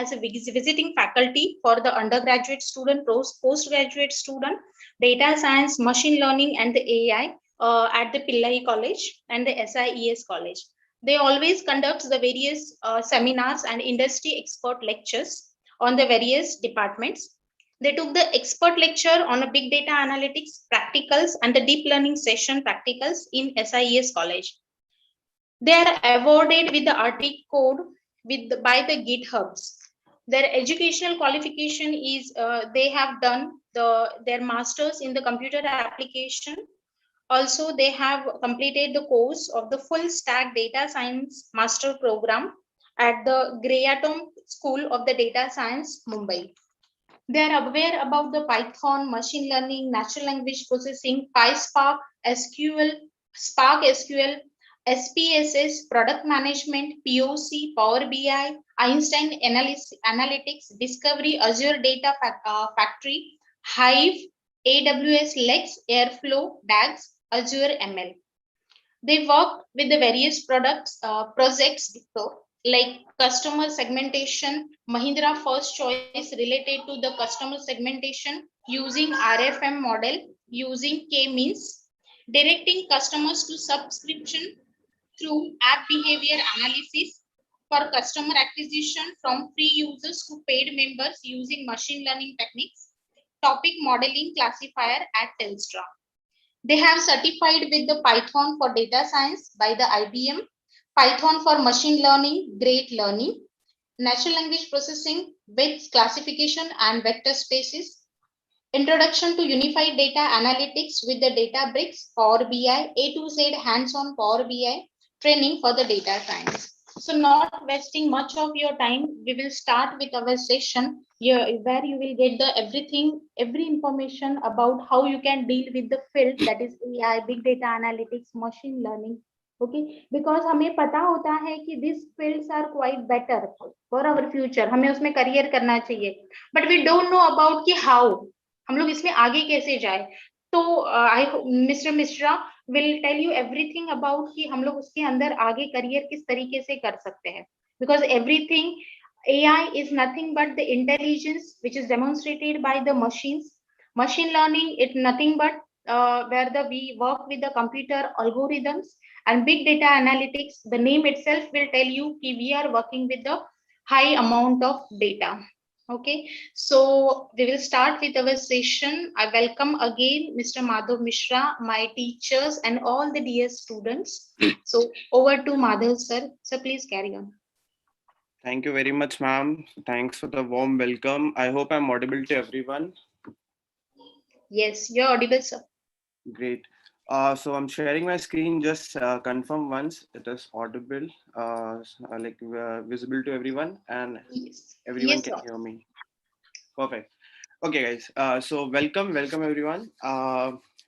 as a visiting faculty for the undergraduate student, postgraduate student, data science, machine learning, and the AI at the Pillai College and the SIES College. They always conduct the various seminars and industry expert lectures on the various departments. They took the expert lecture on a big data analytics practicals and the deep learning session practicals in SIES College. They are awarded with the Arctic code by the GitHubs. Their educational qualification is they have done their masters in the computer application. Also, they have completed the course of the full stack data science master program at the Grayatom School of the Data Science, Mumbai. They are aware about the Python, machine learning, natural language processing, PySpark, SQL, Spark SQL, SPSS, product management, POC, Power BI, Einstein Analytics, Discovery, Azure Data Factory, Hive, AWS Lex, Airflow, DAGs, Azure ML. They work with the various projects before, like customer segmentation, Mahindra first choice related to the customer segmentation using RFM model, using K-means, directing customers to subscription through app behavior analysis for customer acquisition from free users to paid members using machine learning techniques, topic modeling classifier at Telstra. They have certified with the Python for data science by the IBM, Python for machine learning, great learning, natural language processing with classification and vector spaces, introduction to unified data analytics with the Databricks, Power BI, A to Z hands-on Power BI, training for the data science. So not wasting much of your time, we will start with our session where you will get the every information about how you can deal with the field, that is AI, big data analytics, machine learning. Okay, because हमें पता होता है कि these fields are quite better for our future, हमें उसमें career करना चाहिए, but we don't know about कि how हम लोग इसमें आगे कैसे जाए. तो I mister Mishra will tell you everything about कि हम लोग उसके अंदर आगे करियर किस तरीके से कर सकते हैं, because everything AI is nothing but the intelligence which is demonstrated by the machines. Machine learning is nothing but where we work with the computer algorithms, and big data analytics, the name itself will tell you कि we are working with the high amount of data. Okay, so we will start with our session. I welcome again Mr. Madhav Mishra, my teachers, and all the dear students. So over to Madhav sir. So please carry on. Thank you very much, ma'am. Thanks for the warm welcome. I hope I'm audible to everyone. Yes, you're audible, sir. Great. So I'm sharing my screen. Just confirm once it is audible, visible to everyone, and Yes. everyone Yes, can sir. hear me. Perfect. Okay, guys. So welcome everyone.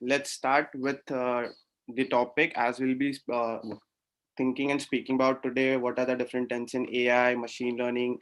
Let's start with the topic, as we'll be thinking and speaking about today. What are the different trends in AI, machine learning,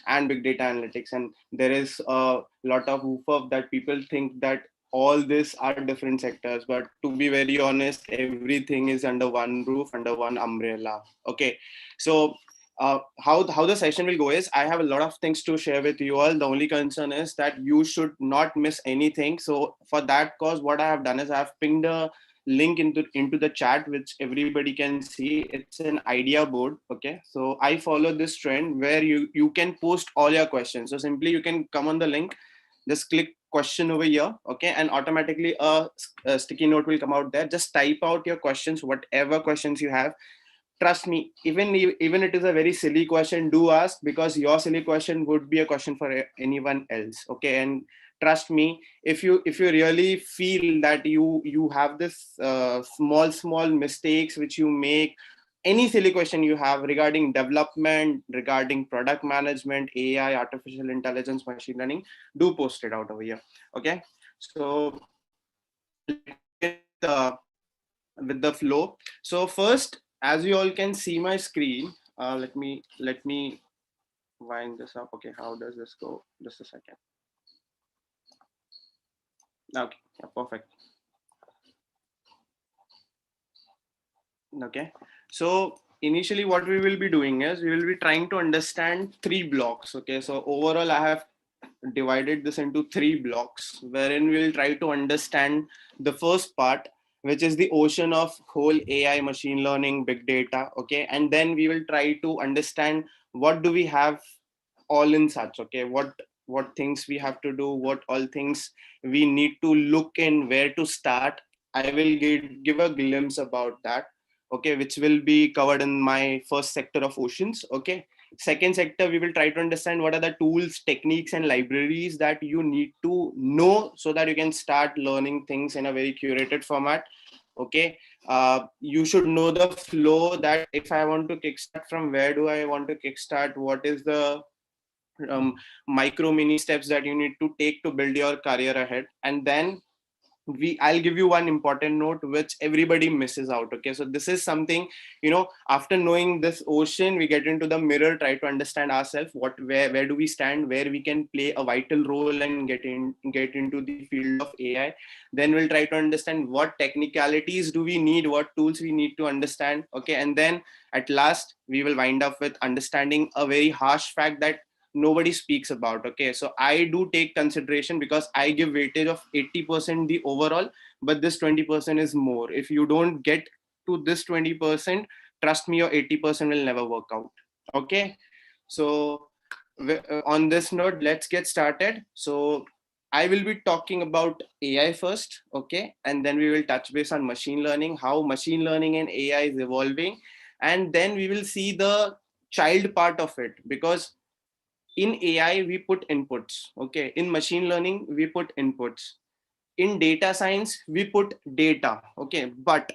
and big data analytics? And there is a lot of woof up that people think that all these are different sectors, but to be very honest, everything is under one roof, under one umbrella. Okay, so how the session will go is, I have a lot of things to share with you all. The only concern is that you should not miss anything. So for that cause, what I have done is I have pinged a link into the chat which everybody can see. It's an idea board. Okay, so I follow this trend where you can post all your questions. So simply you can come on the link, just click question over here, okay, and automatically a sticky note will come out there. Just type out your questions, whatever questions you have. Trust me, even it is a very silly question, do ask, because your silly question would be a question for anyone else. Okay, and trust me, if you really feel that you have this small mistakes which you make, any silly question you have regarding development, regarding product management, AI, artificial intelligence, machine learning, do post it out over here. Okay, so let me get with the flow. So first, as you all can see my screen, let me wind this up. Okay, how does this go? Just a second. Okay, yeah, perfect. Okay, so initially what we will be doing is we will be trying to understand 3 blocks. Okay, so overall I have divided this into 3 blocks, wherein we'll try to understand the first part, which is the ocean of whole AI, machine learning, big data. Okay, and then we will try to understand what do we have all in such. Okay, what things we have to do, what all things we need to look in, where to start. I will give a glimpse about that. Okay, which will be covered in my first sector of oceans. Okay, second sector, we will try to understand what are the tools, techniques and libraries that you need to know so that you can start learning things in a very curated format. Okay, you should know the flow, that if I want to kickstart, from where do I want to kickstart, what is the micro mini steps that you need to take to build your career ahead. And then I'll give you one important note which everybody misses out. Okay, so this is something, after knowing this ocean, we get into the mirror, try to understand ourselves, where do we stand, where we can play a vital role and get into the field of AI. Then we'll try to understand what technicalities do we need, what tools we need to understand. Okay, and then at last we will wind up with understanding a very harsh fact that nobody speaks about. Okay, so I do take consideration, because I give weightage of 80% the overall, but this 20% is more. If you don't get to this 20%, trust me, your 80% will never work out. Okay, so on this note, let's get started. So I will be talking about AI first. Okay, and then we will touch base on machine learning, how machine learning and AI is evolving, and then we will see the child part of it, because in AI we put inputs. Okay, in machine learning we put inputs. In data science we put data. Okay, but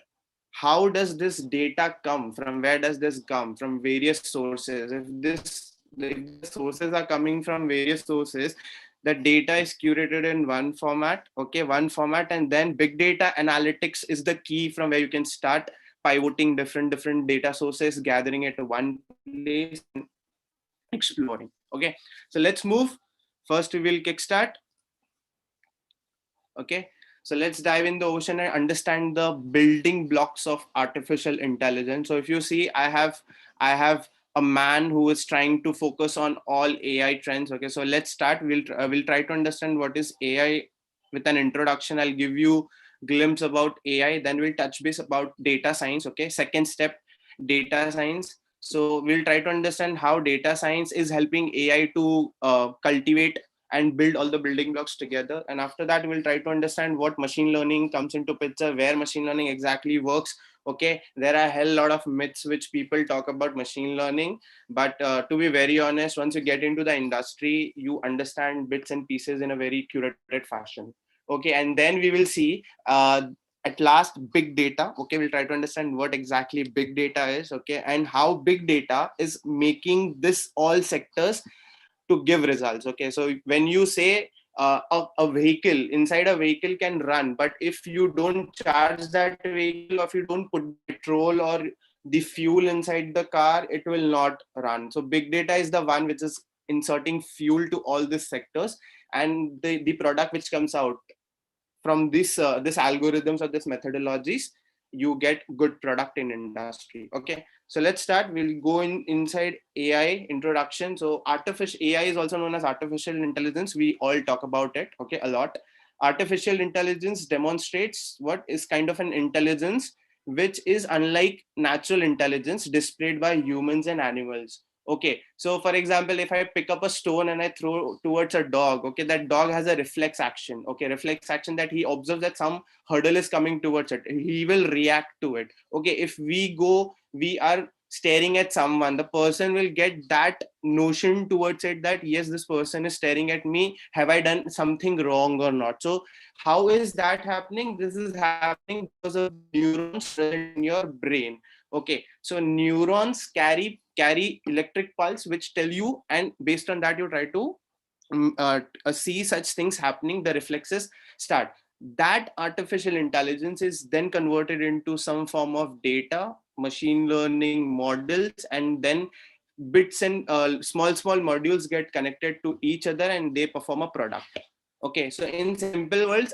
how does this data come from? Where does this come from? Various sources. If the sources are coming from various sources, the data is curated in one format. Okay, one format, and then big data analytics is the key from where you can start pivoting different data sources, gathering it in one place and exploring. Okay, so let's move. First we will kickstart. Okay, so let's dive in the ocean and understand the building blocks of artificial intelligence. So if you see, I have a man who is trying to focus on all AI trends. Okay, so let's start. We'll try to understand what is AI with an introduction. I'll give you glimpse about AI, then we'll touch base about data science. Okay, second step, data science. So we'll try to understand how data science is helping AI to cultivate and build all the building blocks together. And after that, we'll try to understand what machine learning comes into picture, where machine learning exactly works. Okay, there are a hell lot of myths which people talk about machine learning, but to be very honest, once you get into the industry, you understand bits and pieces in a very curated fashion. Okay, and then we will see at last big data. Okay, we'll try to understand what exactly big data is. Okay, and how big data is making this all sectors to give results. Okay, so when you say a vehicle, inside a vehicle can run, but if you don't charge that vehicle, or if you don't put petrol or the fuel inside the car, it will not run. So big data is the one which is inserting fuel to all these sectors, and the product which comes out from this algorithms or this methodologies, you get good product in industry. Okay, so let's start. We'll go inside AI introduction. So artificial AI is also known as artificial intelligence. We all talk about it, okay, a lot. Artificial intelligence demonstrates what is kind of an intelligence which is unlike natural intelligence displayed by humans and animals. Okay, so for example, if I pick up a stone and I throw towards a dog, okay, that dog has a reflex action. Okay, reflex action, that he observes that some hurdle is coming towards it, he will react to it. Okay, if we are staring at someone, the person will get that notion towards it, that yes, this person is staring at me, have I done something wrong or not? So how is that happening? This is happening because of neurons present in your brain. Okay, so neurons carry electric pulse which tell you, and based on that you try to see such things happening, the reflexes start. That artificial intelligence is then converted into some form of data, machine learning models, and then bits and small modules get connected to each other and they perform a product. Okay, so in simple words,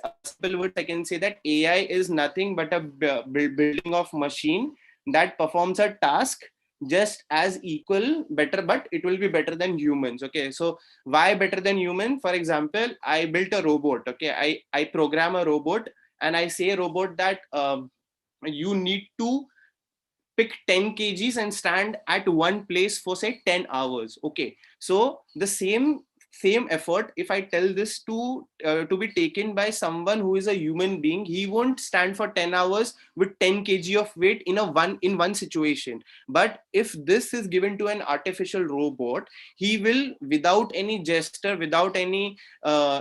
I can say that AI is nothing but a building of machine that performs a task just as equal, better, but it will be better than humans. Okay, so why better than human? For example, I built a robot. Okay, I program a robot, and I say robot that you need to pick 10 kgs and stand at one place for say 10 hours. Okay, so the same effort, if I tell this to be taken by someone who is a human being, he won't stand for 10 hours with 10 kg of weight in one situation. But if this is given to an artificial robot, he will, without any gesture, without any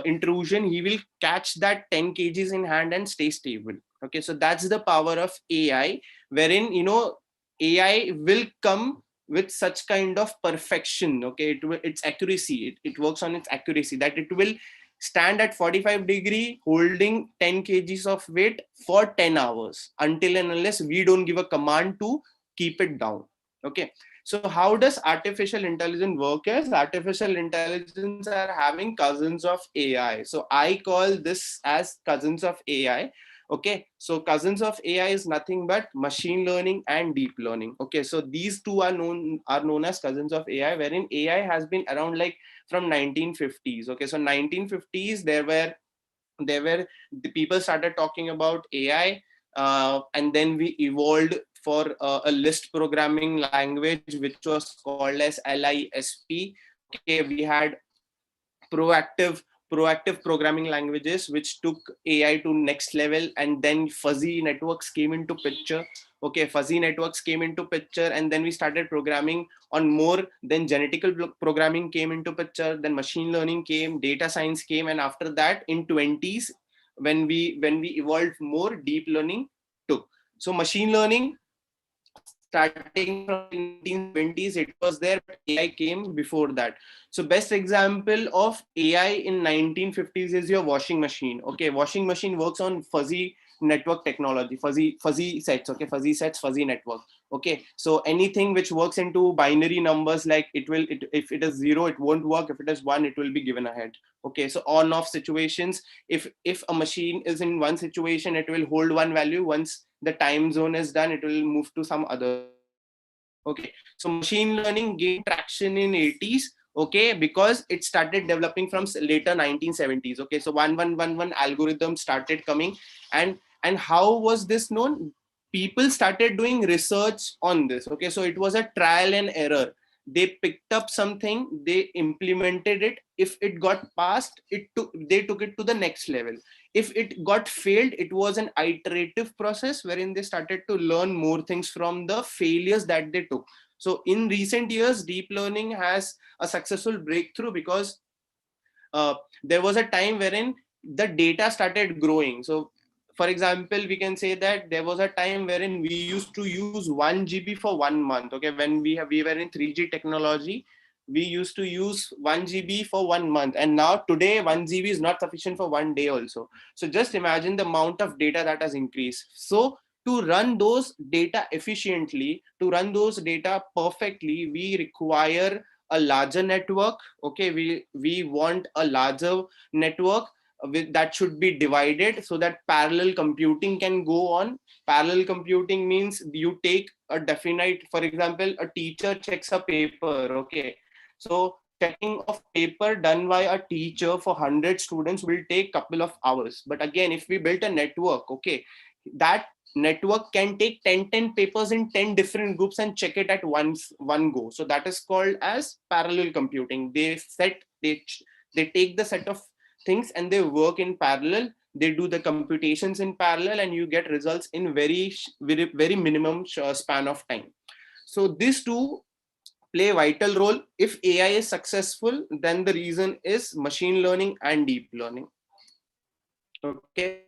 intrusion, he will catch that 10 kgs in hand and stay stable. Okay, so that's the power of AI, wherein AI will come with such kind of perfection. Okay, its accuracy, it works on its accuracy, that it will stand at 45-degree holding 10 kgs of weight for 10 hours until and unless we don't give a command to keep it down. Okay, so how does artificial intelligence work? As artificial intelligence are having cousins of AI, so I call this as cousins of AI. Okay, so cousins of AI is nothing but machine learning and deep learning. Okay, so these two are known as cousins of AI, wherein AI has been around like from 1950s. Okay, so 1950s there were the people started talking about AI, and then we evolved for a list programming language which was called as LISP. Okay, we had proactive programming languages which took AI to next level, and then fuzzy networks came into picture. Okay, fuzzy networks came into picture, and then we started programming on more. Then genetical programming came into picture, then machine learning came, data science came, and after that in 20s, when we evolved more, deep learning took. So machine learning starting from 1970s, it was there, but AI came before that. So best example of AI in 1950s is your washing machine. Okay, washing machine works on fuzzy network technology, fuzzy sets. Okay, fuzzy sets, fuzzy network. Okay, so anything which works into binary numbers, like if it is 0, it won't work. If it is 1, it will be given ahead. Okay, so on off situations. If a machine is in one situation, it will hold one value. Once the time zone is done, it will move to some other situation. Okay, so machine learning gained traction in 80s. Okay, because it started developing from later 1970s. Okay, so 1111 algorithm started coming. And how was this known? People started doing research on this. Okay, so it was a trial and error. They picked up something, they implemented it. If it got passed, they took it to the next level. If it got failed, it was an iterative process wherein they started to learn more things from the failures that they took. So in recent years, deep learning has a successful breakthrough because there was a time wherein the data started growing. So for example, we can say that there was a time wherein we used to use 1 GB for 1 month. Okay, when we were in 3G technology, we used to use 1 GB for 1 month, and now today 1 GB is not sufficient for one day also. So just imagine the amount of data that has increased. So to run those data efficiently, to run those data perfectly, we require a larger network. Okay, we want a larger network that should be divided so that parallel computing can go on. Parallel computing means you take a definite, for example, a teacher checks a paper. Okay, so checking of paper done by a teacher for 100 students will take couple of hours. But again, if we built a network, okay, that network can take 10 papers in 10 different groups and check it at one go. So that is called as parallel computing. They take the set of things and they work in parallel. They do the computations in parallel, and you get results in very minimum span of time. So these two play a vital role. If AI is successful, then the reason is machine learning and deep learning. Okay,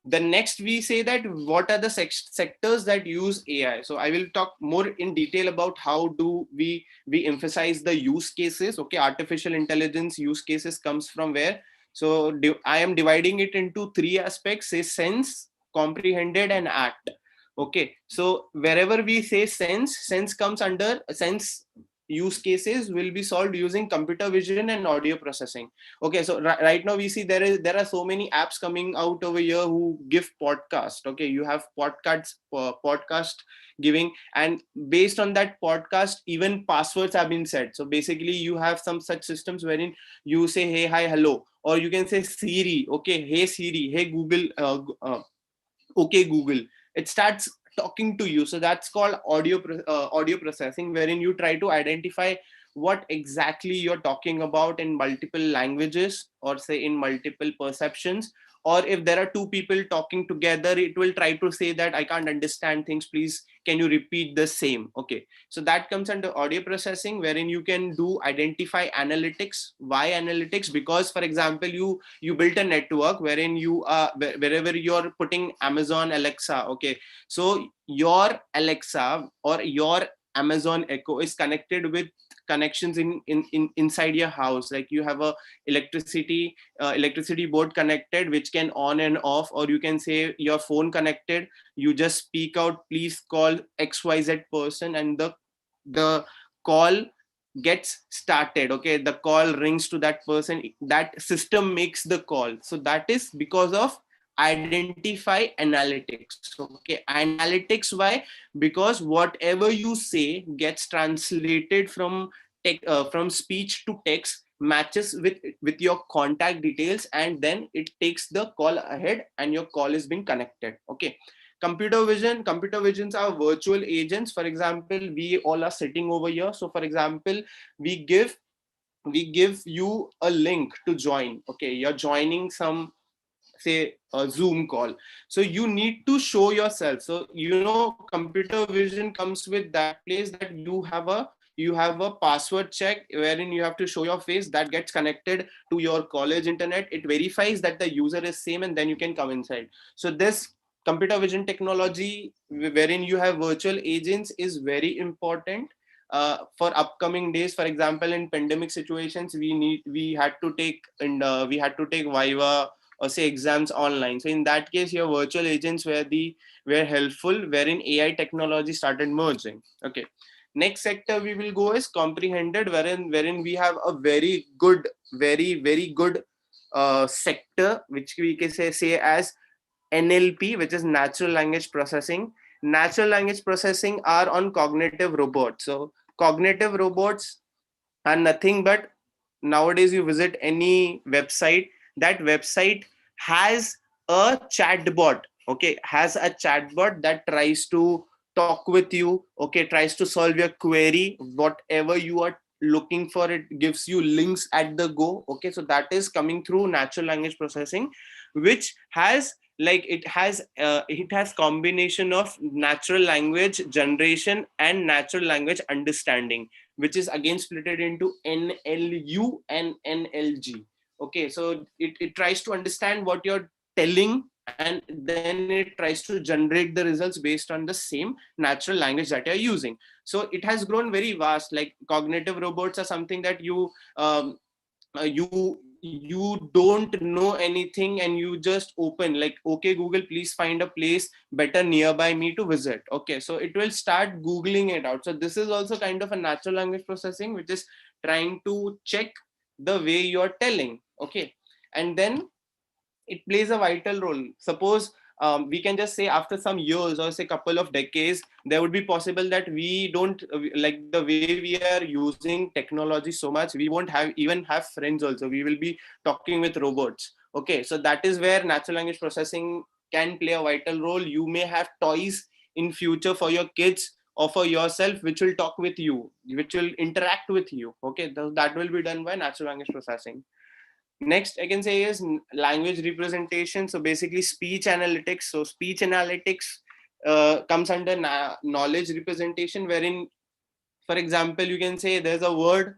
the next we say that what are the sectors that use AI. So I will talk more in detail about how do we emphasize the use cases. Okay, artificial intelligence use cases comes from where. So I am dividing it into three aspects: say sense, comprehended, and act. Okay, so wherever we say sense comes under sense. use cases will be solved using computer vision and audio processing. Okay, so right now we see there are so many apps coming out over here who give podcast. Okay, you have podcast giving, and based on that podcast even passwords have been set. So basically you have some such systems wherein you say hey, hi, hello, or you can say Siri. Okay, hey Siri, hey Google, okay Google. It starts talking to you. So that's called audio processing, wherein you try to identify what exactly you're talking about in multiple languages, or say in multiple perceptions. Or if there are two people talking together, it will try to say that I can't understand things, please can you repeat the same. Okay, so that comes under audio processing, wherein you can do identify analytics. Why analytics? Because for example, you built a network wherein you are wherever you're putting Amazon Alexa. Okay, so your Alexa or your Amazon Echo is connected with connections in inside your house. Like you have a electricity board connected, which can on and off, or you can say your phone connected. You just speak out, please call XYZ person, and the call gets started. Okay, the call rings to that person, that system makes the call. So that is because of identify analytics. Okay, analytics. Why? Because whatever you say gets translated from speech to text, matches with your contact details, and then it takes the call ahead and your call is being connected. Okay, computer visions are virtual agents. For example, we all are sitting over here. So for example, we give you a link to join. Okay, you're joining some, say, a Zoom call. So you need to show yourself. So computer vision comes with that place that you have a password check wherein you have to show your face. That gets connected to your college internet. It verifies that the user is same, and then you can come inside. So this computer vision technology wherein you have virtual agents is very important for upcoming days. For example, in pandemic situations, we had to take Viva or say exams online. So in that case, your virtual agents were helpful, wherein AI technology started merging. Okay. Next sector we will go is comprehended, wherein we have a very good sector, which we can say as NLP, which is natural language processing. Natural language processing are on cognitive robots. So cognitive robots are nothing but, nowadays you visit any website, that website has a chatbot. Okay, has a chatbot that tries to talk with you. Okay, tries to solve your query, whatever you are looking for. It gives you links at the go. Okay, so that is coming through natural language processing, which has it has combination of natural language generation and natural language understanding, which is again splitted into NLU and NLG. Okay, so it tries to understand what you're telling, and then it tries to generate the results based on the same natural language that you're using. So it has grown very vast. Like cognitive robots are something that you don't know anything, and you just open like, okay Google, please find a place better nearby me to visit. Okay, so it will start googling it out. So this is also kind of a natural language processing, which is trying to check the way you're telling. Okay, and then it plays a vital role. Suppose we can just say after some years, or say couple of decades, there would be possible that we don't like the way we are using technology so much, we won't even have friends also. We will be talking with robots. Okay, so that is where natural language processing can play a vital role. You may have toys in future for your kids or for yourself, which will talk with you, which will interact with you. Okay, that will be done by natural language processing. Next I can say is language representation. So basically speech analytics. So speech analytics comes under knowledge representation, wherein for example you can say there's a word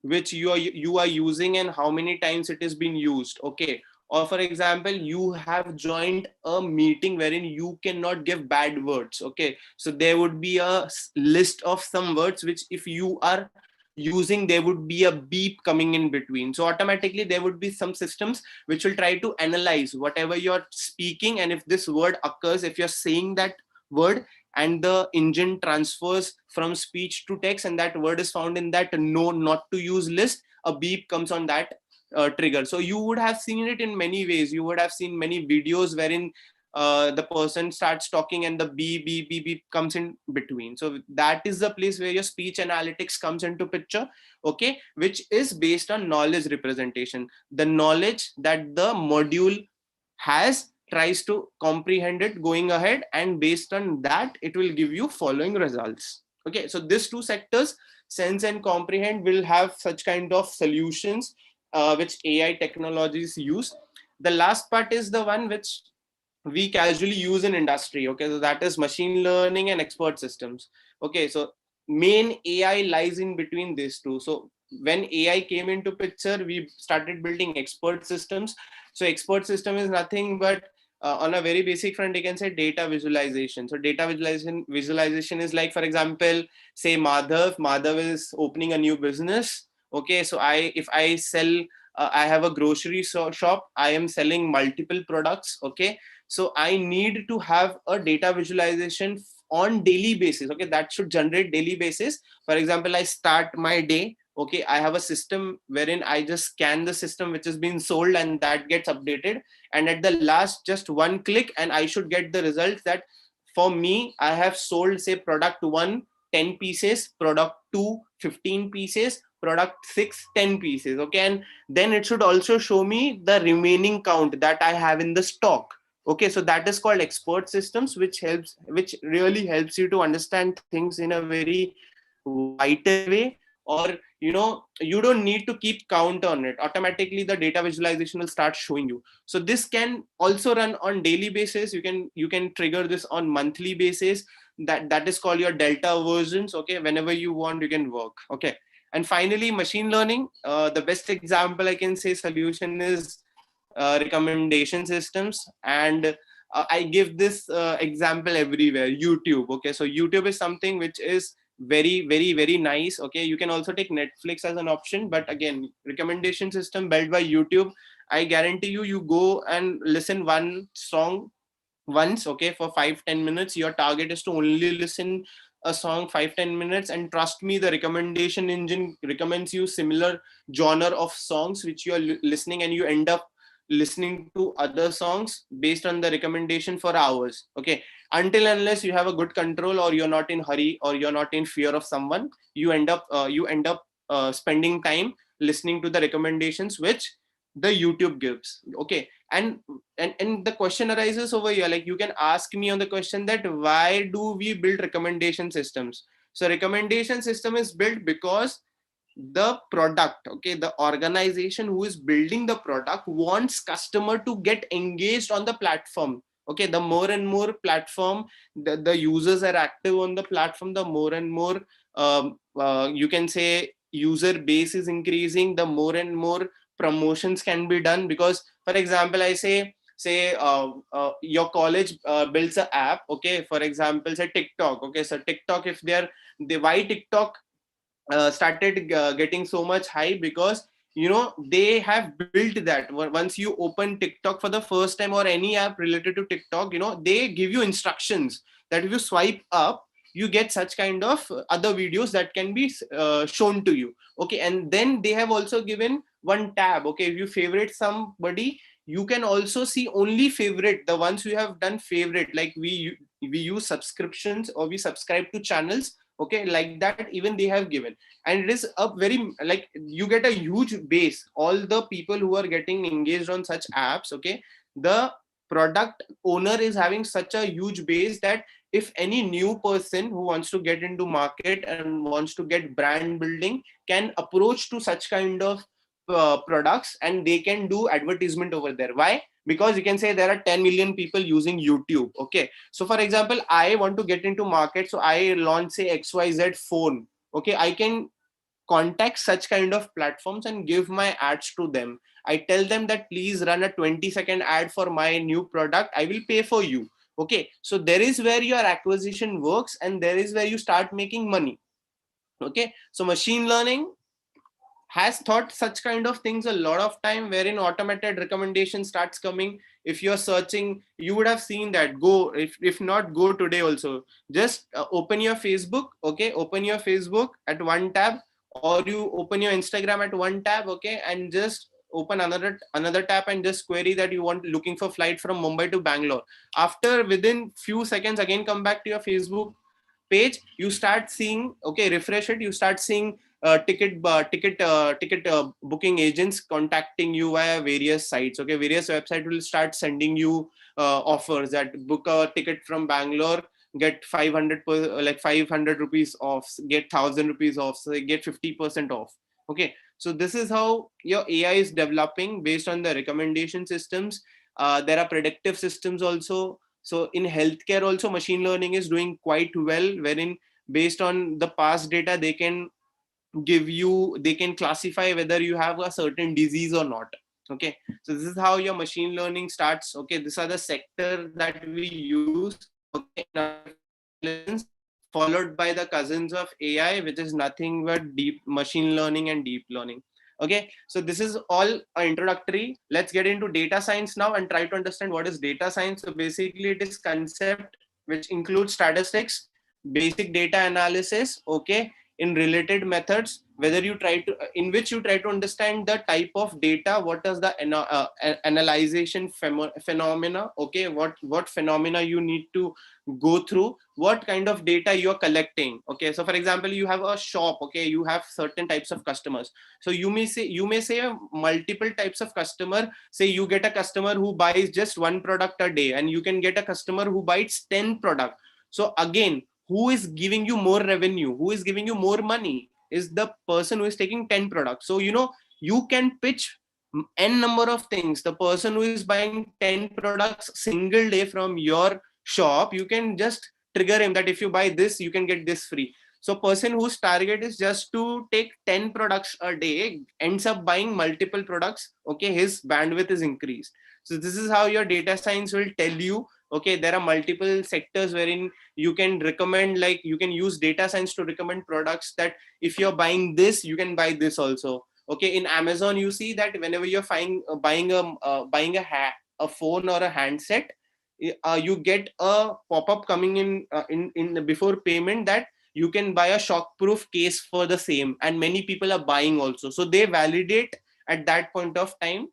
which you are using and how many times it is being used. Okay, or for example you have joined a meeting wherein you cannot give bad words. Okay, so there would be a list of some words which if you are using, there would be a beep coming in between. So automatically there would be some systems which will try to analyze whatever you're speaking, and if this word occurs, if you're saying that word, and the engine transfers from speech to text, and that word is found in that no not to use list, a beep comes on that trigger. So you would have seen it in many ways. You would have seen many videos wherein the person starts talking and the beep beep beep beep comes in between. So that is the place where your speech analytics comes into picture, okay, which is based on knowledge representation. The knowledge that the module has tries to comprehend it going ahead, and based on that it will give you following results. Okay, so these two sectors, sense and comprehend, will have such kind of solutions which AI technologies use. The last part is the one which we casually use in industry. Okay, so that is machine learning and expert systems. Okay, so main AI lies in between these two. So when AI came into picture, we started building expert systems. So expert system is nothing but on a very basic front, you can say data visualization. So data visualization is like, for example, say Madhav is opening a new business. Okay, so if I sell, I have a grocery shop, I am selling multiple products. Okay, so I need to have a data visualization on daily basis. Okay, that should generate daily basis. For example, I start my day. Okay, I have a system wherein I just scan the system which has been sold, and that gets updated, and at the last just one click and I should get the results that for me I have sold, say, product 1 10 pieces, product 2 15 pieces, product 6 10 pieces. Okay, and then it should also show me the remaining count that I have in the stock. Okay, so that is called expert systems, which really helps you to understand things in a very vital way. Or you don't need to keep count on it. Automatically the data visualization will start showing you. So this can also run on daily basis. You can trigger this on monthly basis. That is called your delta versions. Okay, whenever you want you can work. Okay, and finally machine learning, the best example I can say solution is recommendation systems. And I give this example everywhere: YouTube. Okay, so YouTube is something which is very very very nice. Okay, you can also take Netflix as an option, but again, recommendation system built by YouTube, I guarantee you go and listen one song once, okay, for 5-10 minutes. Your target is to only listen a song 5-10 minutes, and trust me, the recommendation engine recommends you similar genre of songs which you are listening, and you end up listening to other songs based on the recommendation for hours. Okay, until unless you have a good control, or you're not in hurry, or you're not in fear of someone, you end up spending time listening to the recommendations which the YouTube gives. Okay, and the question arises over here, like you can ask me on the question that why do we build recommendation systems? So recommendation system is built because the product, okay, the organization who is building the product wants customer to get engaged on the platform. Okay, the more and more platform the users are active on the platform, the more and more you can say user base is increasing, the more and more promotions can be done. Because for example, I say your college builds an app. Okay, for example, say TikTok. Okay, so TikTok, if they why TikTok started getting so much hype, because they have built that once you open TikTok for the first time, or any app related to TikTok, they give you instructions that if you swipe up, you get such kind of other videos that can be shown to you. Okay, and then they have also given one tab. Okay, if you favorite somebody, you can also see only favorite, the ones you have done favorite. Like we use subscriptions, or we subscribe to channels. Okay, like that even they have given. And it is a very, like, you get a huge base, all the people who are getting engaged on such apps. Okay, the product owner is having such a huge base that if any new person who wants to get into market and wants to get brand building can approach to such kind of products, and they can do advertisement over there. Why? Because you can say there are 10 million people using YouTube. Okay, so for example, I want to get into market, so I launch, say, XYZ phone. Okay, I can contact such kind of platforms and give my ads to them. I tell them that please run a 20-second ad for my new product, I will pay for you. Okay, so there is where your acquisition works, and there is where you start making money. Okay, so machine learning has thought such kind of things a lot of time, wherein automated recommendation starts coming. If you're searching, you would have seen that. Go, if not, go today also. Just open your Facebook, okay? Open your Facebook at one tab, or you open your Instagram at one tab, okay? And just open another tab and just query that you want, looking for flight from Mumbai to Bangalore. After within few seconds, again come back to your Facebook page, you start seeing, okay, refresh it, you start seeing ticket booking agents contacting you via various sites. Okay, various websites will start sending you offers that book a ticket from Bangalore, get 500 like 500 rupees off, get 1000 rupees off, so get 50% off. Okay, so this is how your AI is developing based on the recommendation systems. There are predictive systems also. So in healthcare also, machine learning is doing quite well, wherein based on the past data, they can they can classify whether you have a certain disease or not. Okay, so this is how your machine learning starts. Okay, these are the sector that we use, okay, in artificial intelligence, followed by the cousins of AI, which is nothing but deep machine learning and deep learning. Okay, so this is all introductory. Let's get into data science now and try to understand what is data science. So basically it is concept which includes statistics, basic data analysis, okay, in related methods, whether you try to, in which you try to understand the type of data, what is the analyzation phenomena, okay, what phenomena you need to go through, what kind of data you're collecting. Okay, so for example, you have a shop, okay, you have certain types of customers. So you may say multiple types of customer. Say you get a customer who buys just one product a day, and you can get a customer who buys 10 product. So again, who is giving you more revenue, who is giving you more money, is the person who is taking 10 products. So you can pitch n number of things. The person who is buying 10 products single day from your shop, you can just trigger him that if you buy this, you can get this free. So person whose target is just to take 10 products a day ends up buying multiple products. Okay, his bandwidth is increased. So this is how your data science will tell you, okay, there are multiple sectors wherein you can recommend, like you can use data science to recommend products, that if you're buying this, you can buy this also. Okay, in Amazon, you see that whenever you're buying a phone or a handset, you get a pop-up coming in before payment, that you can buy a shock-proof case for the same, and many people are buying also. So they validate at that point of time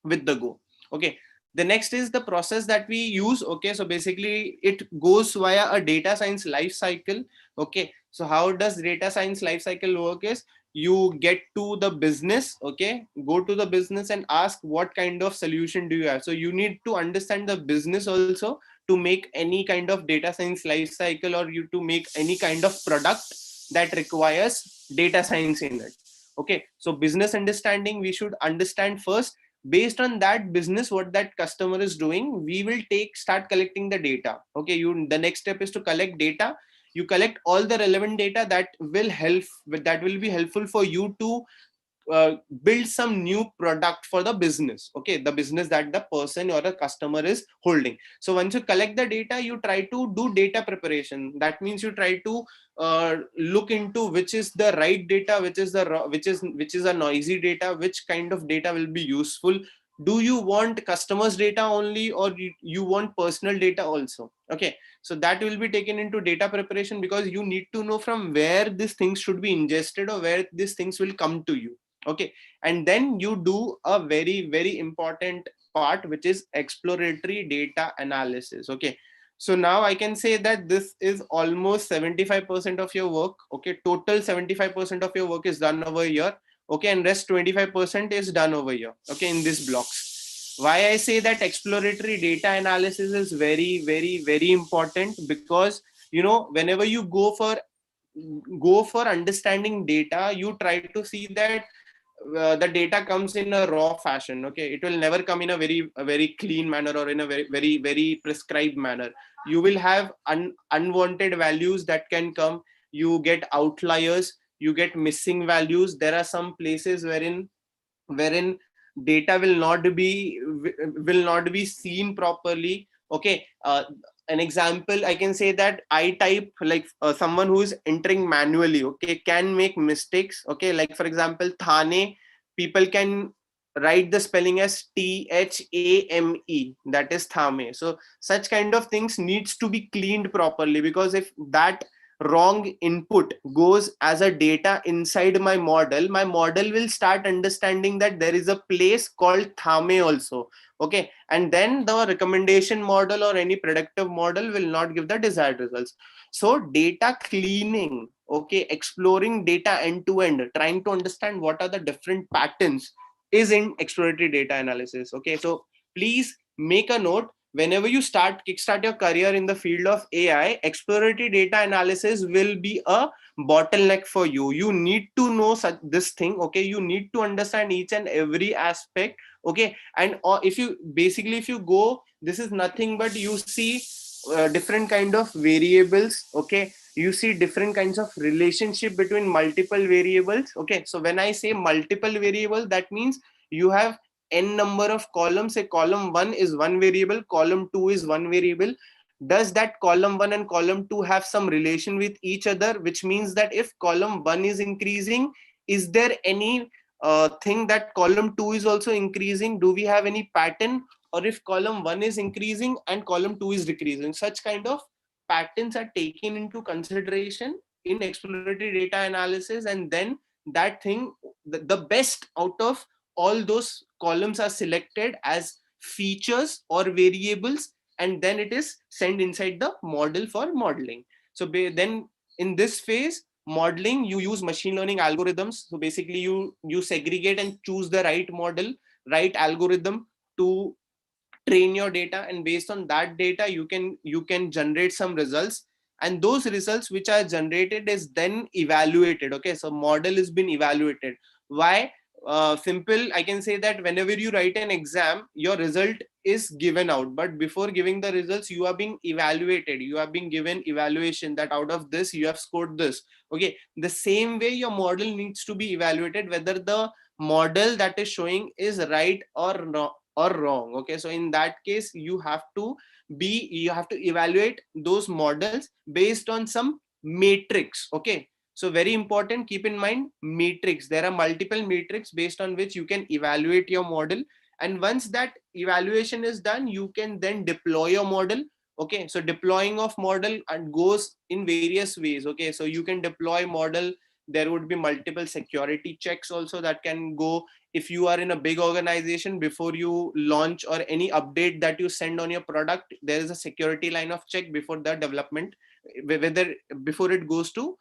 with the go. Okay, the next is the process that we use. Okay, so basically it goes via a data science life cycle. Okay, so how does data science life cycle work is, you get to the business, okay, go to the business and ask what kind of solution do you have. So you need to understand the business also to make any kind of data science life cycle, or you to make any kind of product that requires data science in it. Okay, so business understanding, we should understand first. Based on that business, what that customer is doing, we will start collecting the data. Okay, the next step is to collect data. You collect all the relevant data that will be helpful for you to build some new product for the business. Okay, the business that the person or the customer is holding. So once you collect the data, you try to do data preparation. That means you try to look into which is the right data, which is a noisy data, which kind of data will be useful. Do you want customers data only, or you want personal data also? Okay, so that will be taken into data preparation, because you need to know from where these things should be ingested, or where these things will come to you. Okay, and then you do a very, very important part, which is exploratory data analysis. Okay, so now I can say that this is almost 75% of your work. Okay, total 75% of your work is done over here. Okay, and rest 25% is done over here. Okay, in these blocks. Why I say that exploratory data analysis is very, very, very important, because whenever you go for understanding data, you try to see that the data comes in a raw fashion. Okay, it will never come in a very clean manner, or in a very, very, very prescribed manner. You will have unwanted values that can come. You get outliers, you get missing values. There are some places wherein data will not be seen properly. Okay, an example, I can say that I type, like someone who is entering manually, okay, can make mistakes. Okay, like for example, Thane, people can write the spelling as Thame, that is Thame. So such kind of things needs to be cleaned properly, because if that wrong input goes as a data inside my model will start understanding that there is a place called Thame also. Okay, and then the recommendation model or any predictive model will not give the desired results. So data cleaning, okay, exploring data end to end, trying to understand what are the different patterns, is in exploratory data analysis. Okay, so please make a note, whenever you kickstart your career in the field of AI, exploratory data analysis will be a bottleneck for you. You need to know this thing. Okay, you need to understand each and every aspect. Okay, and if you go, this is nothing but you see different kind of variables. Okay, you see different kinds of relationship between multiple variables. Okay, so when I say multiple variables, that means you have n number of columns. Say column 1 is one variable, column 2 is one variable. Does that column 1 and column 2 have some relation with each other? Which means that if column 1 is increasing, is there any thing that column 2 is also increasing? Do we have any pattern? Or if column 1 is increasing and column 2 is decreasing, such kind of patterns are taken into consideration in exploratory data analysis. And then that thing, the best out of all those columns are selected as features or variables, and then it is sent inside the model for modeling. So then in this phase, modeling, you use machine learning algorithms. So basically you segregate and choose the right model, right algorithm to train your data, and based on that data you can generate some results, and those results which are generated is then evaluated. Okay, so model has been evaluated. Why? Simple, I can say that whenever you write an exam, your result is given out, but before giving the results, you are being evaluated, you are being given evaluation that out of this you have scored this. Okay, the same way your model needs to be evaluated, whether the model that is showing is right or not or wrong. Okay, so in that case you have to evaluate those models based on some matrix. Okay, so very important, keep in mind matrix. There are multiple matrix based on which you can evaluate your model, and once that evaluation is done, you can then deploy your model. Okay, so deploying of model and goes in various ways. Okay, so you can deploy model, there would be multiple security checks also that can go. If you are in a big organization, before you launch or any update that you send on your product, there is a security line of check before the development, whether before it goes to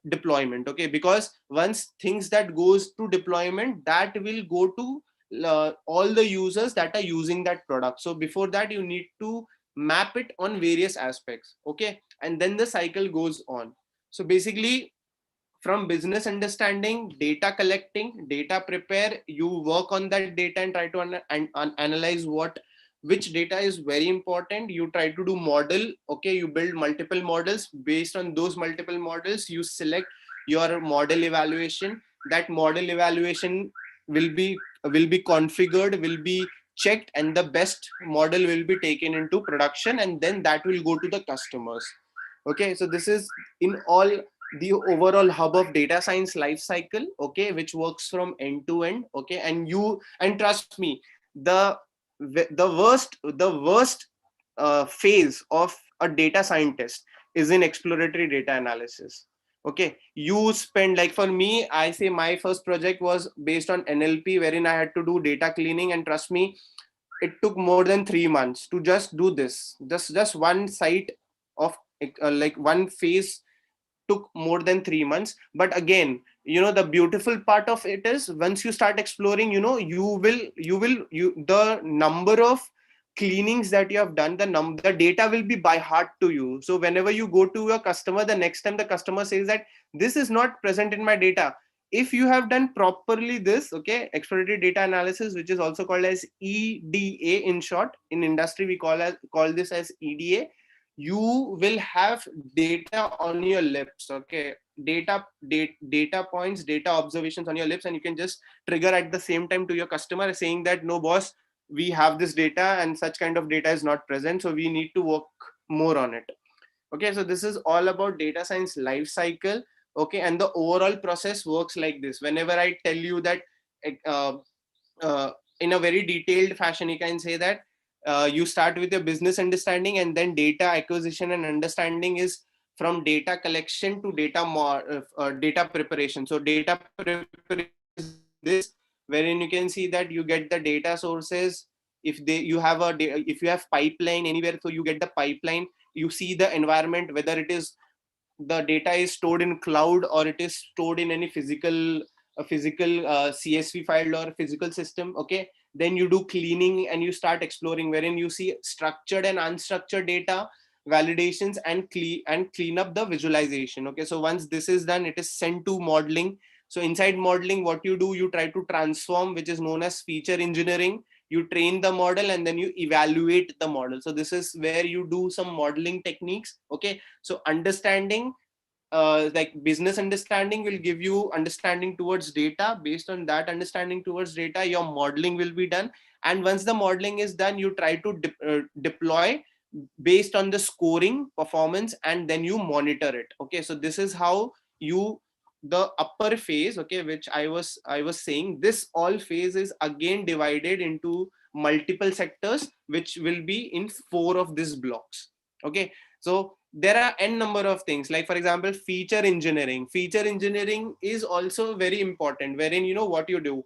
deployment. Okay, because once things that goes to deployment, that will go to all the users that are using that product. So before that you need to map it on various aspects. Okay, and then the cycle goes on. So basically, from business understanding, data collecting, data prepare, you work on that data and try to analyze which data is very important. You try to do model. Okay, you build multiple models. Based on those multiple models, you select your model evaluation. That model evaluation will be configured, will be checked, and the best model will be taken into production, and then that will go to the customers. Okay, so this is in all the overall hub of data science life cycle. Okay, which works from end to end. Okay, and trust me, the worst phase of a data scientist is in exploratory data analysis. Okay, you spend, like for me, I say my first project was based on NLP, wherein I had to do data cleaning, and trust me, it took more than 3 months to just do this. Just one site of like one phase took more than 3 months. But again, the beautiful part of it is, once you start exploring, the number of cleanings that you have done, the data will be by heart to you. So whenever you go to your customer, the next time the customer says that this is not present in my data, if you have done properly this, okay, exploratory data analysis, which is also called as EDA in short, in industry we call this as EDA, you will have data on your lips. Okay, data points, data observations on your lips, and you can just trigger at the same time to your customer saying that, no boss, we have this data and such kind of data is not present, so we need to work more on it. Okay, so this is all about data science life cycle. Okay, and the overall process works like this. Whenever I tell you that uh, uh, in a very detailed fashion, you can say that you start with your business understanding, and then data acquisition and understanding is from data collection to data preparation. So data preparation is this, wherein you can see that you get the data sources. If if you have pipeline anywhere, so you get the pipeline, you see the environment, whether it is the data is stored in cloud or it is stored in any physical CSV file or physical system. Okay, then you do cleaning and you start exploring, wherein you see structured and unstructured data validations and clean up the visualization. Okay, so once this is done, it is sent to modeling. So inside modeling, what you do, you try to transform, which is known as feature engineering. You train the model and then you evaluate the model. So this is where you do some modeling techniques. Okay, so understanding, like business understanding will give you understanding towards data. Based on that understanding towards data, your modeling will be done. And once the modeling is done, you try to deploy based on the scoring performance, and then you monitor it. Okay, so this is how you, the upper phase, okay, which I was saying, this all phase is again divided into multiple sectors, which will be in 4 of these blocks. Okay, so there are n number of things, like for example, feature engineering. Feature engineering is also very important, wherein you know what you do,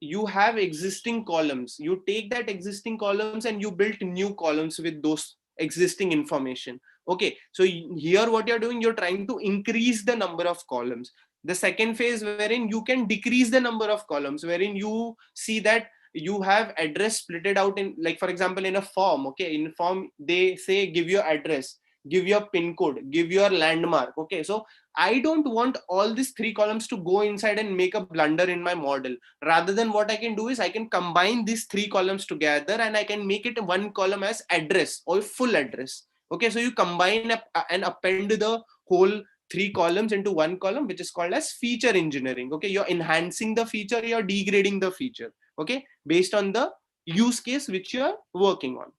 you have existing columns, you take that existing columns and you build new columns with those existing information. Okay, so here what you're doing, you're trying to increase the number of columns. The second phase, wherein you can decrease the number of columns, wherein you see that you have address split it out in, like for example, in a form. Okay, in form they say give your address, give your pin code, give your landmark. Okay, so I don't want all these 3 columns to go inside and make a blunder in my model. Rather than, what I can do is I can combine these 3 columns together and I can make it one column as address or full address. Okay, so you combine and append the whole 3 columns into one column, which is called as feature engineering. Okay, you're enhancing the feature, you're degrading the feature. Okay, based on the use case which you're working on.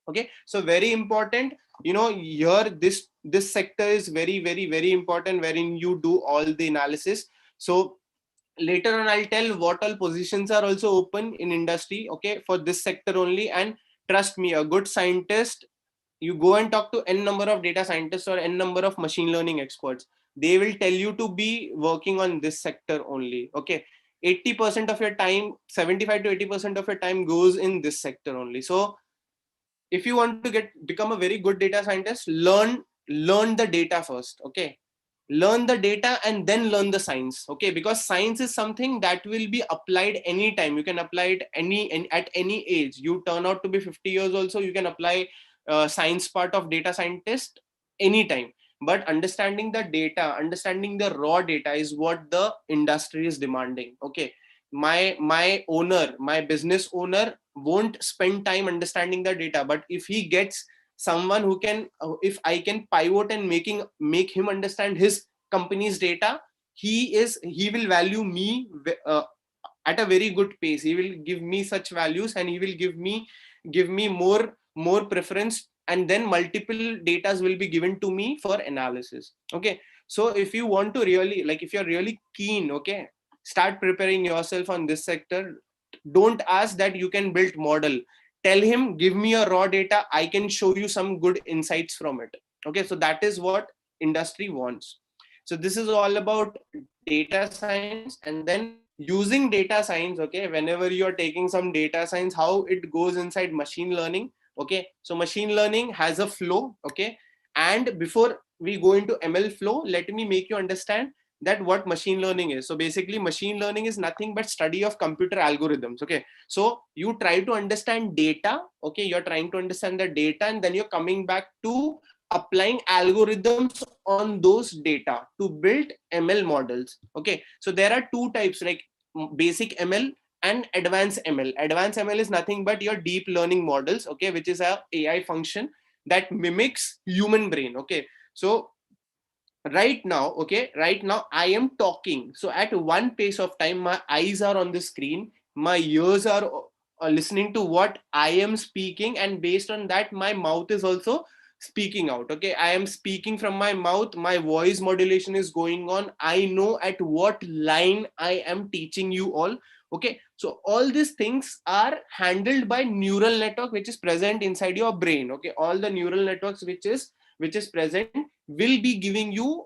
Okay, so very important, you know, here this sector is very very very important, wherein you do all the analysis. So later on I'll tell what all positions are also open in industry, okay, for this sector only. And trust me, a good scientist, you go and talk to n number of data scientists or n number of machine learning experts, they will tell you to be working on this sector only. Okay, 80% of your time, 75 to 80% of your time goes in this sector only. So if you want to become a very good data scientist, learn the data first. Okay, learn the data and then learn the science. Okay, because science is something that will be applied anytime. You can apply it at any age. You turn out to be 50 years also, you can apply science part of data scientist anytime. But understanding the data, understanding the raw data is what the industry is demanding. Okay, my business owner won't spend time understanding the data, but if he gets someone who can, if I can pivot and make him understand his company's data, he will value me at a very good pace. He will give me such values and he will give me more preference, and then multiple datas will be given to me for analysis. Okay, so if you want to really, like, if you're really keen, okay, start preparing yourself on this sector. Don't ask that you can build model. Tell him, give me a raw data, I can show you some good insights from it. Okay, so that is what industry wants. So this is all about data science. And then using data science, okay, whenever you're taking some data science, how it goes inside machine learning. Okay, so machine learning has a flow. Okay, and before we go into ML flow, let me make you understand that what machine learning is. So basically machine learning is nothing but study of computer algorithms. Okay, so you try to understand data. Okay, you're trying to understand the data, and then you're coming back to applying algorithms on those data to build ML models. Okay, so there are 2 types, like basic ML and advanced ML. Advanced ML is nothing but your deep learning models, okay, which is a AI function that mimics human brain. Okay, so right now I am talking, so at one pace of time my eyes are on the screen, my ears are listening to what I am speaking, and based on that my mouth is also speaking out. Okay, I am speaking from my mouth, my voice modulation is going on, I know at what line I am teaching you all. Okay, so all these things are handled by neural network which is present inside your brain. Okay, all the neural networks which is present will be giving you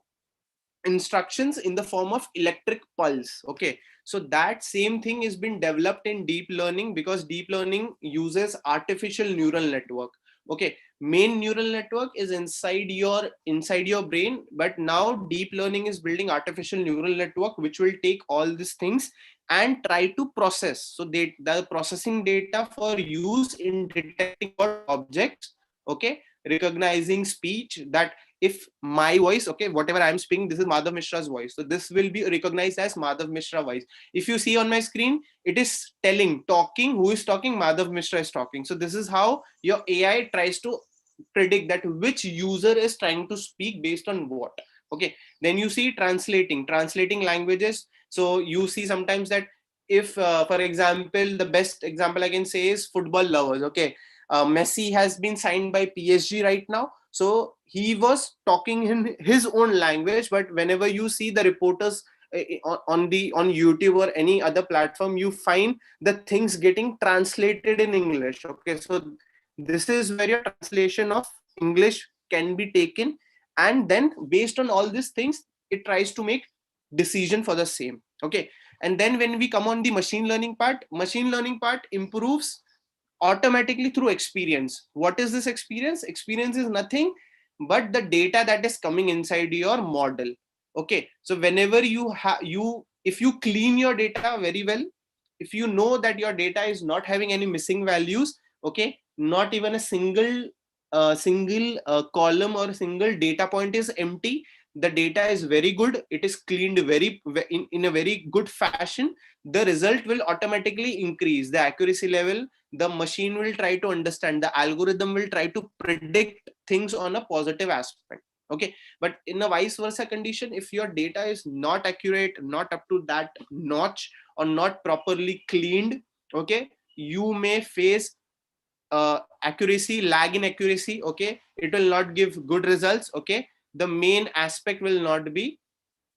instructions in the form of electric pulse. Okay, so that same thing has been developed in deep learning, because deep learning uses artificial neural network. Okay, main neural network is inside your brain, but now deep learning is building artificial neural network which will take all these things and try to process. So the processing data for use in detecting what objects. Okay, recognizing speech, that if my voice, okay, whatever I'm speaking, this is Madhav Mishra's voice, so this will be recognized as Madhav Mishra voice. If you see on my screen, it is talking, who is talking, Madhav Mishra is talking. So this is how your AI tries to predict that which user is trying to speak based on what. Okay, then you see translating languages. So you see sometimes that if for example, the best example I can say is football lovers. Okay, Messi has been signed by PSG right now, so he was talking in his own language, but whenever you see the reporters on YouTube or any other platform, you find the things getting translated in English. Okay, so this is where your translation of English can be taken, and then based on all these things, it tries to make decision for the same. Okay, and then when we come on the machine learning part improves automatically through experience. What is this experience? Experience is nothing but the data that is coming inside your model. Okay, so whenever if you clean your data very well, if you know that your data is not having any missing values, okay, not even a single column or single data point is empty, the data is very good, it is cleaned in a very good fashion, the result will automatically increase the accuracy level. The machine will try to understand, the algorithm will try to predict things on a positive aspect. Okay, but in a vice versa condition, if your data is not accurate, not up to that notch, or not properly cleaned, okay, you may face accuracy lag in accuracy. Okay, it will not give good results. Okay, the main aspect will not be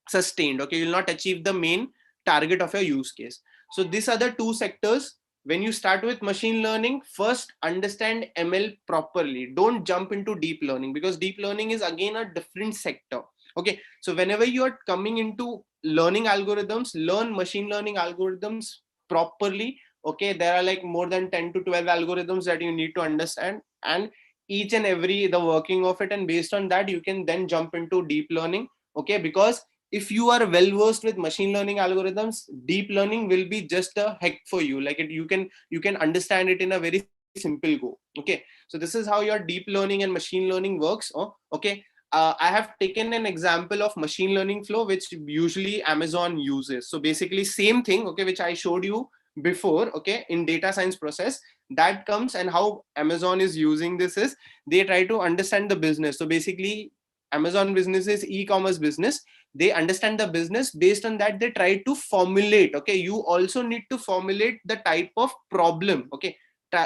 sustained. Okay, you will not achieve the main target of your use case. So these are the two sectors. When you start with machine learning, first understand ML properly, don't jump into deep learning, because deep learning is again a different sector. Okay, so whenever you are coming into learning algorithms, learn machine learning algorithms properly. Okay, there are like more than 10 to 12 algorithms that you need to understand, and each and every the working of it, and based on that you can then jump into deep learning. Okay, because if you are well versed with machine learning algorithms, deep learning will be just a heck for you. Like you can understand it in a very simple go. Okay, so this is how your deep learning and machine learning works. Oh, okay, I have taken an example of machine learning flow which usually Amazon uses. So basically same thing, okay, which I showed you before. Okay, in data science process, that comes, and how Amazon is using this is they try to understand the business. So basically Amazon business is e-commerce business, they understand the business, based on that they try to formulate. Okay, you also need to formulate the type of problem. Okay,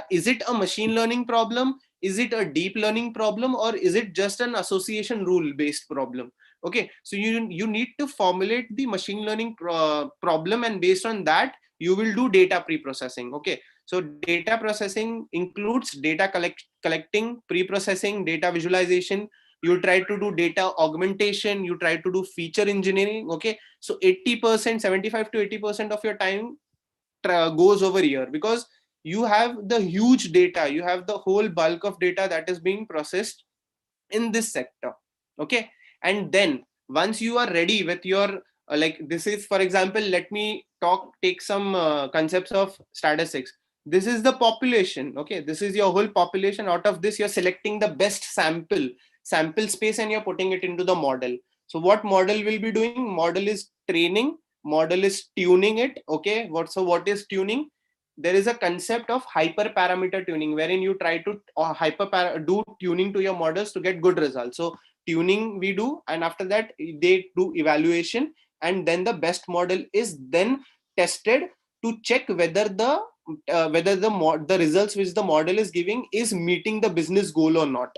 is it a machine learning problem, is it a deep learning problem, or is it just an association rule based problem? Okay, so you need to formulate the machine learning problem, and based on that you will do data pre-processing. Okay, so data processing includes data collecting, pre-processing, data visualization, you try to do data augmentation, you try to do feature engineering. Okay, so 80%, 75 to 80% of your time goes over here, because you have the huge data, you have the whole bulk of data that is being processed in this sector. Okay, and then once you are ready with your like, this is for example, let me take some concepts of statistics. This is the population. Okay, this is your whole population. Out of this you're selecting the best sample space and you're putting it into the model. So what model will be doing? Model is training, model is tuning it. Okay, what is tuning? There is a concept of hyperparameter tuning, wherein you try to do tuning to your models to get good results. So tuning we do, and after that they do evaluation, and then the best model is then tested to check whether the results which the model is giving is meeting the business goal or not.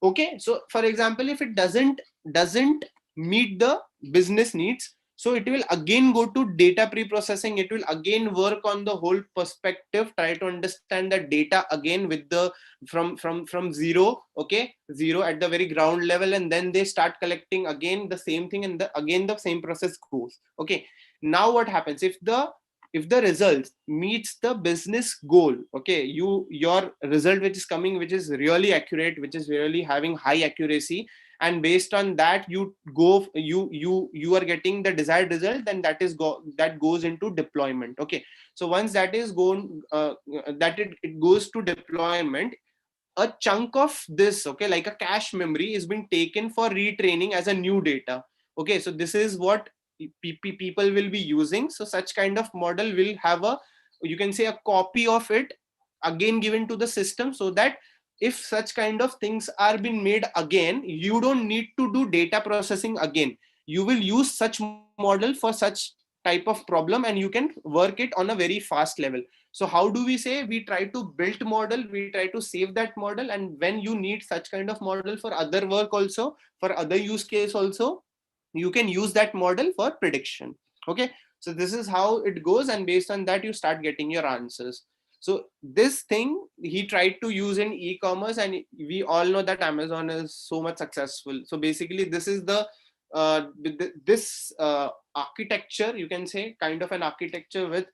Okay, so for example, if it doesn't meet the business needs, so it will again go to data pre-processing. It will again work on the whole perspective, try to understand the data again with the from zero, okay, zero at the very ground level, and then they start collecting again the same thing, and again the same process goes. Okay, now what happens if the result meets the business goal? Okay, your result which is coming, which is really accurate, which is really having high accuracy, and based on that you are getting the desired result, then that goes into deployment. Okay, so once that is gone, it goes to deployment, a chunk of this, okay, like a cache memory is being taken for retraining as a new data. Okay, so this is what people will be using. So such kind of model will have a, you can say, a copy of it again given to the system, so that if such kind of things are being made again, you don't need to do data processing again. You will use such model for such type of problem, and you can work it on a very fast level. So how do we say? We try to build model, we try to save that model, and when you need such kind of model for other work also, for other use case also, you can use that model for prediction. Okay, so this is how it goes, and based on that you start getting your answers. So this thing he tried to use in e-commerce, and we all know that Amazon is so much successful. So basically this is the this architecture, you can say, kind of an architecture with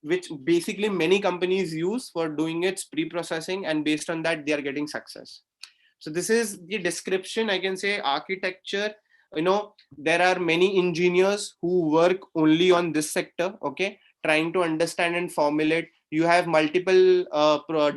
which basically many companies use for doing its pre-processing, and based on that they are getting success. So this is the description, I can say, architecture. There are many engineers who work only on this sector, okay, trying to understand and formulate. You have multiple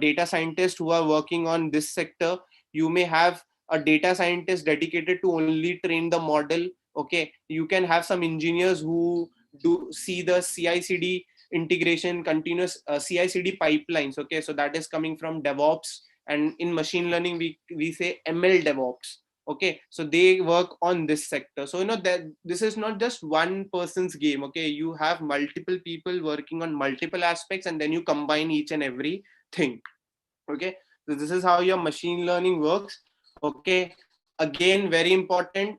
data scientists who are working on this sector. You may have a data scientist dedicated to only train the model. Okay, you can have some engineers who do see the CI/CD integration, continuous CI/CD pipelines. Okay, so that is coming from DevOps, and in machine learning we say ML DevOps. Okay, so they work on this sector. So that this is not just one person's game. Okay, you have multiple people working on multiple aspects, and then you combine each and every thing. Okay, so this is how your machine learning works. Okay, again, very important,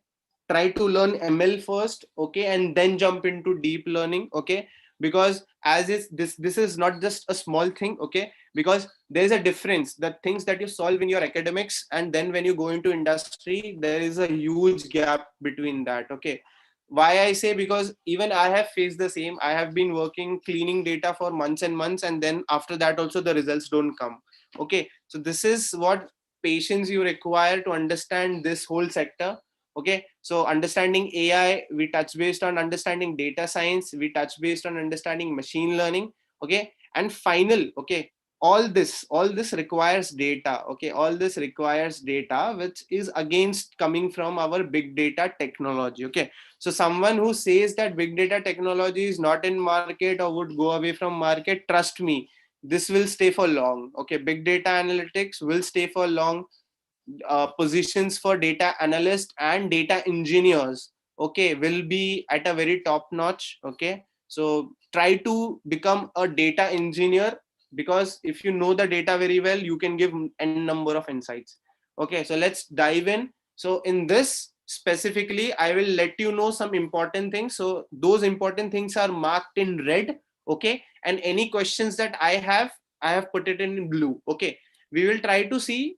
try to learn ML first, okay, and then jump into deep learning. Okay, because as is this is not just a small thing. Okay, because there's a difference, the things that you solve in your academics and then when you go into industry, there is a huge gap between that. Okay, why I say? Because even I have faced the same. I have been working cleaning data for months and months, and then after that also the results don't come. Okay, so this is what patience you require to understand this whole sector. Okay, so understanding AI, we touch based on understanding data science, we touch based on understanding machine learning. Okay, and final, okay, all this requires data. Okay, all this requires data, which is against coming from our big data technology. Okay, so someone who says that big data technology is not in market or would go away from market, trust me, this will stay for long. Okay, big data analytics will stay for long. Positions for data analyst and data engineers, okay, will be at a very top notch. Okay, so try to become a data engineer, because if you know the data very well, you can give n number of insights. Okay, so let's dive in. So in this specifically, I will let you know some important things. So those important things are marked in red. Okay, and any questions that I have put it in blue. Okay, we will try to see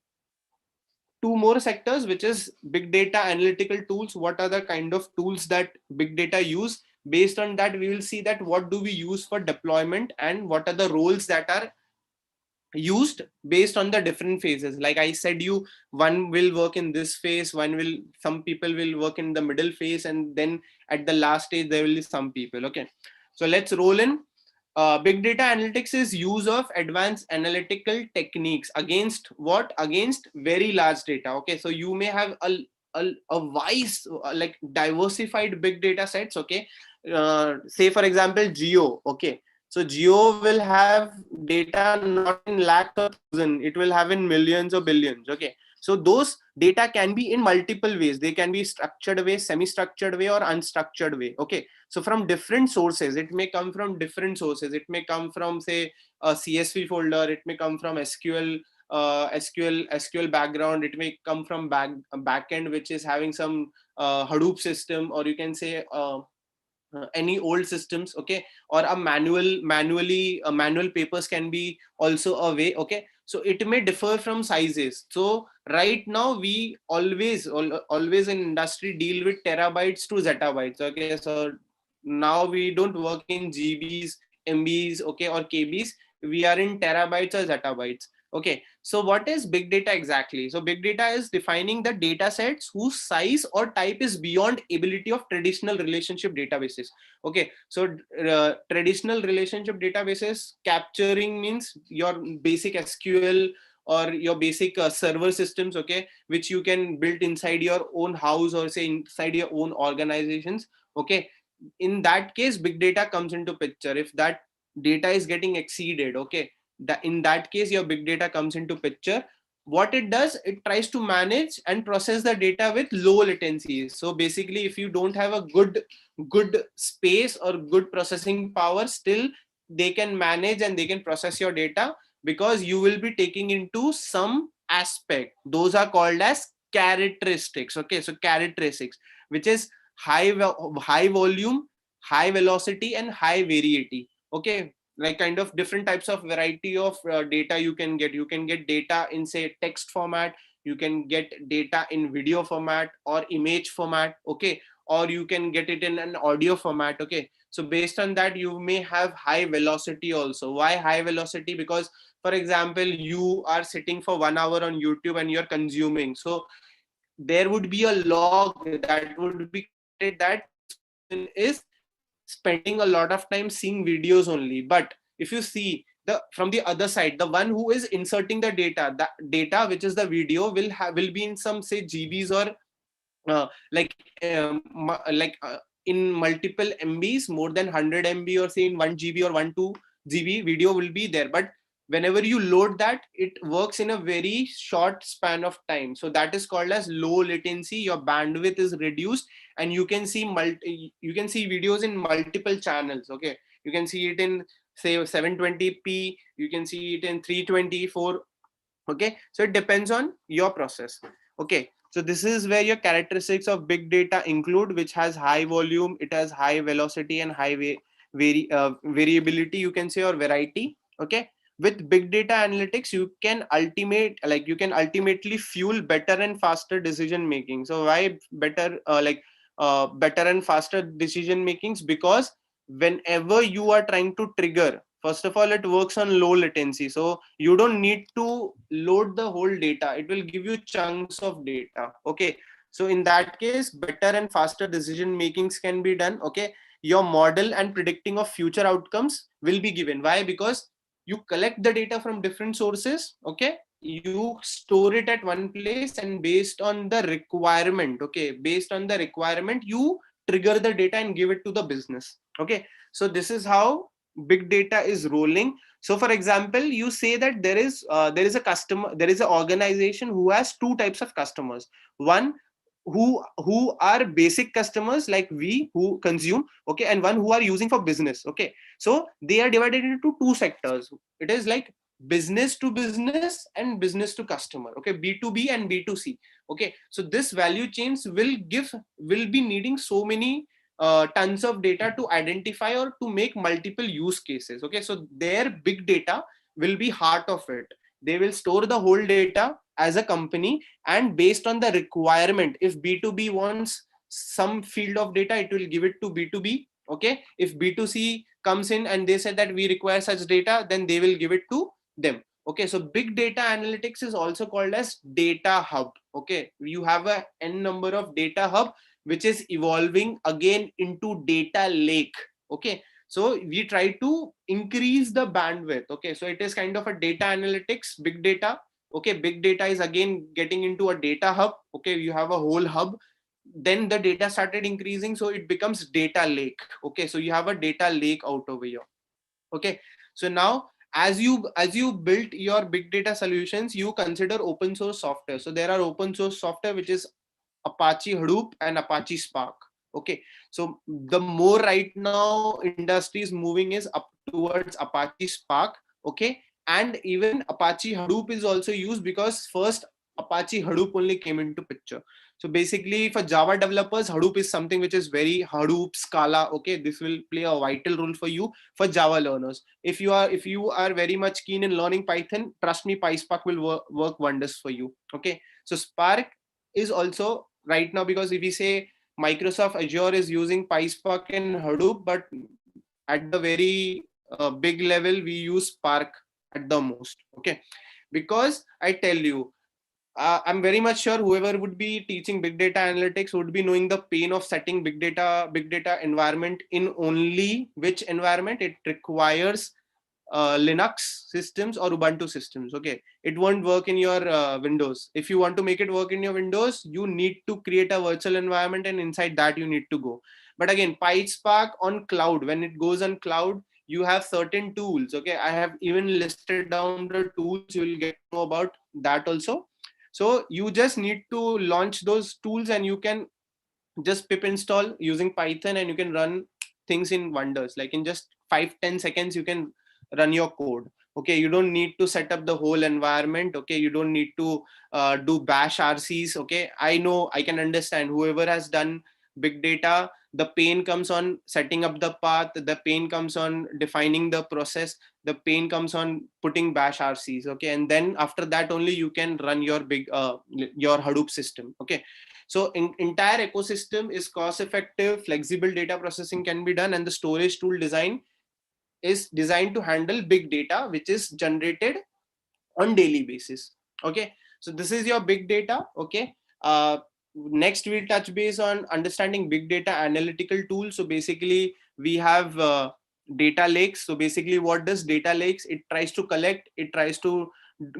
two more sectors, which is big data analytical tools. What are the kind of tools that big data use? Based on that, we will see that what do we use for deployment, and what are the roles that are used based on the different phases. Like I said, you one will work in this phase, some people will work in the middle phase, and then at the last stage there will be some people. Okay, so let's roll in. Big data analytics is use of advanced analytical techniques against what? Against very large data. Okay, so you may have a wise, like diversified big data sets. Okay, say for example geo. Okay, so geo will have data not in lakhs or thousand, it will have in millions or billions. Okay, so those data can be in multiple ways. They can be structured way, semi-structured way, or unstructured way. Okay, so from different sources, it may come from different sources. It may come from, say, a CSV folder. It may come from SQL SQL background. It may come from backend, which is having some Hadoop system, or you can say any old systems, okay, or a manual papers can be also a way, okay. So it may differ from sizes. So right now we always in industry deal with terabytes to zettabytes, okay. So now we don't work in GBs, MBs, okay, or KBs. We are in terabytes or zettabytes. Okay, so what is big data exactly? So big data is defining the data sets whose size or type is beyond ability of traditional relationship databases. Okay, so traditional relationship databases capturing means your basic SQL or your basic server systems, okay, which you can build inside your own house or say inside your own organizations. Okay, in that case big data comes into picture. If that data is getting exceeded, okay, in that case your big data comes into picture. What it does, it tries to manage and process the data with low latencies. So basically if you don't have a good space or good processing power, still they can manage and they can process your data, because you will be taking into some aspect. Those are called as characteristics. Okay, so characteristics, which is high volume, high velocity, and high variety. Okay, like kind of different types of variety of data you can get. You can get data in say text format, you can get data in video format or image format, okay, or you can get it in an audio format. Okay, so based on that you may have high velocity also. Why high velocity? Because for example you are sitting for 1 hour on YouTube and you're consuming, so there would be a log that would be created that this person is spending a lot of time seeing videos only. But if you see the from the other side, the one who is inserting the data which is the video will be in some say GBs or in multiple MBs, more than 100 MB, or say in 1 GB or 1 2 GB video will be there. But whenever you load that, it works in a very short span of time. So that is called as low latency. Your bandwidth is reduced and you can see videos in multiple channels. Okay, you can see it in say 720p, you can see it in 324. Okay, so it depends on your process. Okay, so this is where your characteristics of big data include, which has high volume, it has high velocity and high variability, you can say, or variety. Okay, with big data analytics you can ultimately fuel better and faster decision making. So why better better and faster decision makings? Because whenever you are trying to trigger, first of all it works on low latency, so you don't need to load the whole data, it will give you chunks of data. Okay, so in that case better and faster decision makings can be done. Okay, your model and predicting of future outcomes will be given. Why? Because you collect the data from different sources. Okay, you store it at one place, and based on the requirement, okay, based on the requirement you trigger the data and give it to the business. Okay, so this is how big data is rolling. So for example, you say that there is a customer, there is an organization who has two types of customers. One who are basic customers like we who consume, okay, and one who are using for business. Okay, so they are divided into two sectors. It is like business to business and business to customer. Okay, B2B and B2C. Okay, so this value chains will be needing so many tons of data to identify or to make multiple use cases. Okay, so their big data will be heart of it. They will store the whole data as a company, and based on the requirement, if B2B wants some field of data, it will give it to B2B. Okay, if B2C comes in and they said that we require such data, then they will give it to them. Okay, so big data analytics is also called as data hub. Okay, you have a n number of data hub which is evolving again into data lake. Okay, so we try to increase the bandwidth. Okay, so it is kind of a data analytics, big data. Okay, big data is again getting into a data hub. Okay, you have a whole hub, then the data started increasing, so it becomes data lake. Okay, so you have a data lake out over here. Okay, so now as you built your big data solutions, you consider open source software. So there are open source software which is Apache Hadoop and Apache Spark. Okay, so the more right now industry is moving is up towards Apache Spark. Okay, And even Apache Hadoop is also used because first Apache Hadoop only came into picture. So basically for Java developers, Hadoop is something which is very Hadoop, Scala. Okay, this will play a vital role for you. For Java learners, if you are very much keen in learning Python, trust me, PySpark will work wonders for you. Okay, so Spark is also right now, because if we say Microsoft Azure is using PySpark and Hadoop, but at the very big level, we use Spark at the most. Okay, because I tell you, I'm very much sure whoever would be teaching big data analytics would be knowing the pain of setting big data environment in only which environment it requires Linux systems or Ubuntu systems. Okay, it won't work in your Windows. If you want to make it work in your Windows, you need to create a virtual environment, and inside that you need to go. But again, PySpark on cloud, when it goes on cloud, you have certain tools. Okay, I have even listed down the tools. You will get to know about that also. So you just need to launch those tools, and you can just pip install using Python, and you can run things in wonders. Like in just 5-10 seconds you can run your code. Okay, you don't need to set up the whole environment. Okay, you don't need to do bash rcs. Okay, I know, I can understand whoever has done big data, the pain comes on setting up the path, the pain comes on defining the process, the pain comes on putting bash rcs. Okay, and then after that only you can run your your Hadoop system. Okay, so entire ecosystem is cost effective, flexible data processing can be done, and the storage tool design is designed to handle big data which is generated on daily basis. Okay, so this is your big data. Okay, next we'll touch base on understanding big data analytical tools. So basically we have data lakes. So basically what does data lakes, it tries to collect, it tries to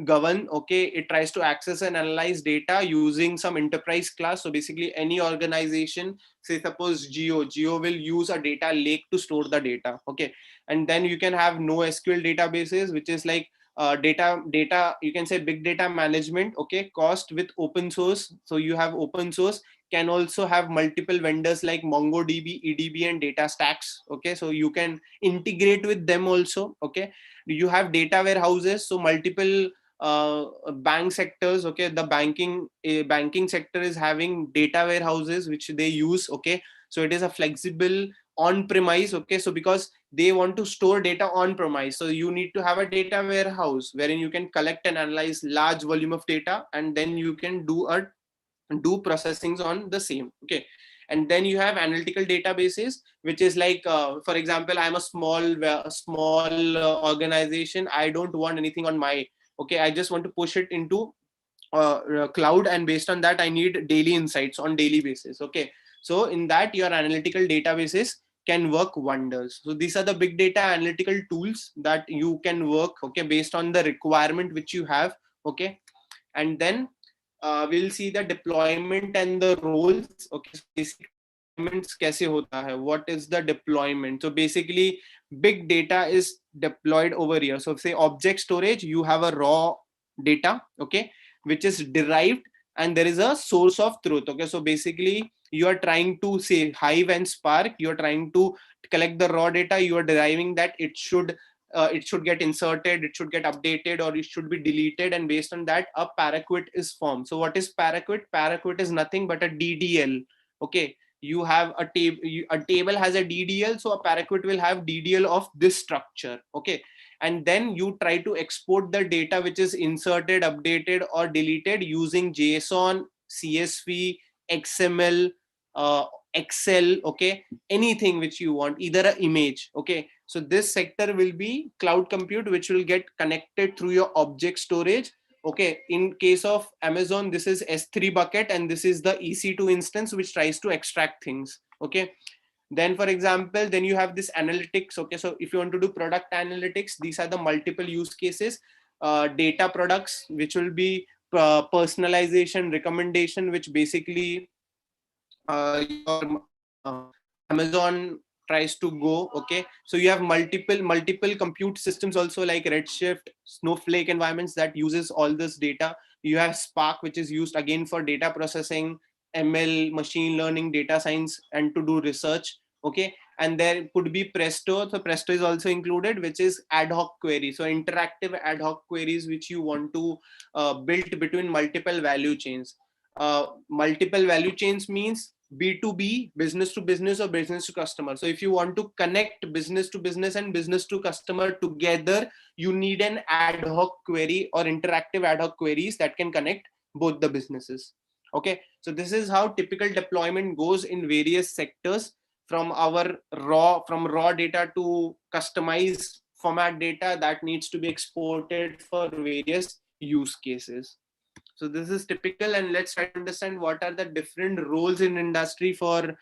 govern. Okay, it tries to access and analyze data using some enterprise class. So basically any organization, say suppose Geo will use a data lake to store the data. Okay, and then you can have NoSQL databases, which is like data, you can say big data management. Okay, cost with open source. So you have open source, can also have multiple vendors like MongoDB, EDB, and DataStax. Okay, so you can integrate with them also. Okay, you have data warehouses, so multiple bank sectors. Okay, the banking sector is having data warehouses which they use. Okay, so it is a flexible on premise. Okay, so because they want to store data on premise, so you need to have a data warehouse wherein you can collect and analyze large volume of data, and then you can do processings on the same. Okay, and then you have analytical databases, which is like for example, I'm a small organization, I don't want anything on my, okay, I just want to push it into cloud, and based on that I need daily insights on daily basis. Okay, so in that your analytical databases can work wonders. So these are the big data analytical tools that you can work, okay, based on the requirement which you have. Okay, and then we'll see the deployment and the roles. Okay, so basically deployments kaise hota hai, what is the deployment. So basically big data is deployed over here. So say object storage, you have a raw data, okay, which is derived, and there is a source of truth. Okay, so basically you are trying to say Hive and Spark, you are trying to collect the raw data, you are deriving that it should get inserted, it should get updated, or it should be deleted, and based on that a paraquet is formed. So what is paraquet? Paraquet is nothing but a DDL. Okay, you have a table has a DDL, so a paraquet will have DDL of this structure. Okay, and then you try to export the data which is inserted, updated, or deleted using JSON, CSV, XML, uh, Excel. Okay, anything which you want, either an image. Okay, so this sector will be cloud compute, which will get connected through your object storage. Okay, in case of Amazon, this is S3 bucket, and this is the EC2 instance which tries to extract things. Okay, then for example, then you have this analytics. Okay, so if you want to do product analytics, these are the multiple use cases. Data products, which will be personalization, recommendation, which basically your Amazon tries to go. Okay, so you have multiple compute systems also, like Redshift, Snowflake environments that uses all this data. You have Spark, which is used again for data processing, ML, machine learning, data science, and to do research. Okay, and there could be Presto. So Presto is also included, which is ad hoc query. So interactive ad hoc queries which you want to build between multiple value chains. Multiple value chains means B2B, business to business, or business to customer. So if you want to connect business to business and business to customer together, you need an ad hoc query or interactive ad hoc queries that can connect both the businesses. Okay, so this is how typical deployment goes in various sectors, from raw data to customized format data that needs to be exported for various use cases. So this is typical, and let's try to understand what are the different roles in industry for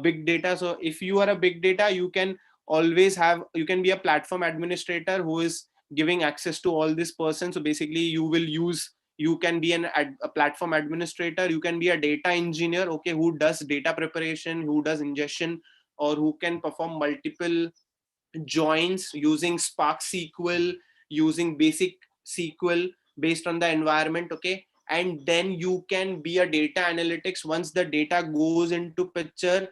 big data. So if you are a big data, you can you can be a platform administrator who is giving access to all this person. So basically you can be a platform administrator, you can be a data engineer, okay, who does data preparation, who does ingestion, or who can perform multiple joins using Spark SQL, using basic SQL based on the environment. Okay, and then you can be a data analytics. Once the data goes into picture,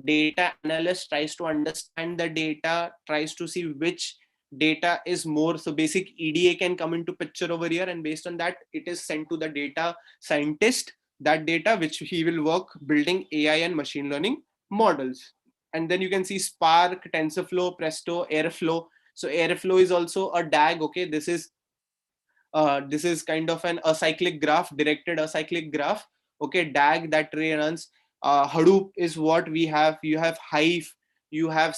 data analyst tries to understand the data, tries to see which data is more. So basic EDA can come into picture over here, and based on that it is sent to the data scientist, that data which he will work building AI and machine learning models. And then you can see Spark, TensorFlow, Presto, Airflow. So Airflow is also a DAG. Okay, this is kind of an acyclic graph, directed acyclic graph. Okay, DAG that runs. Hadoop is what we have. You have Hive, you have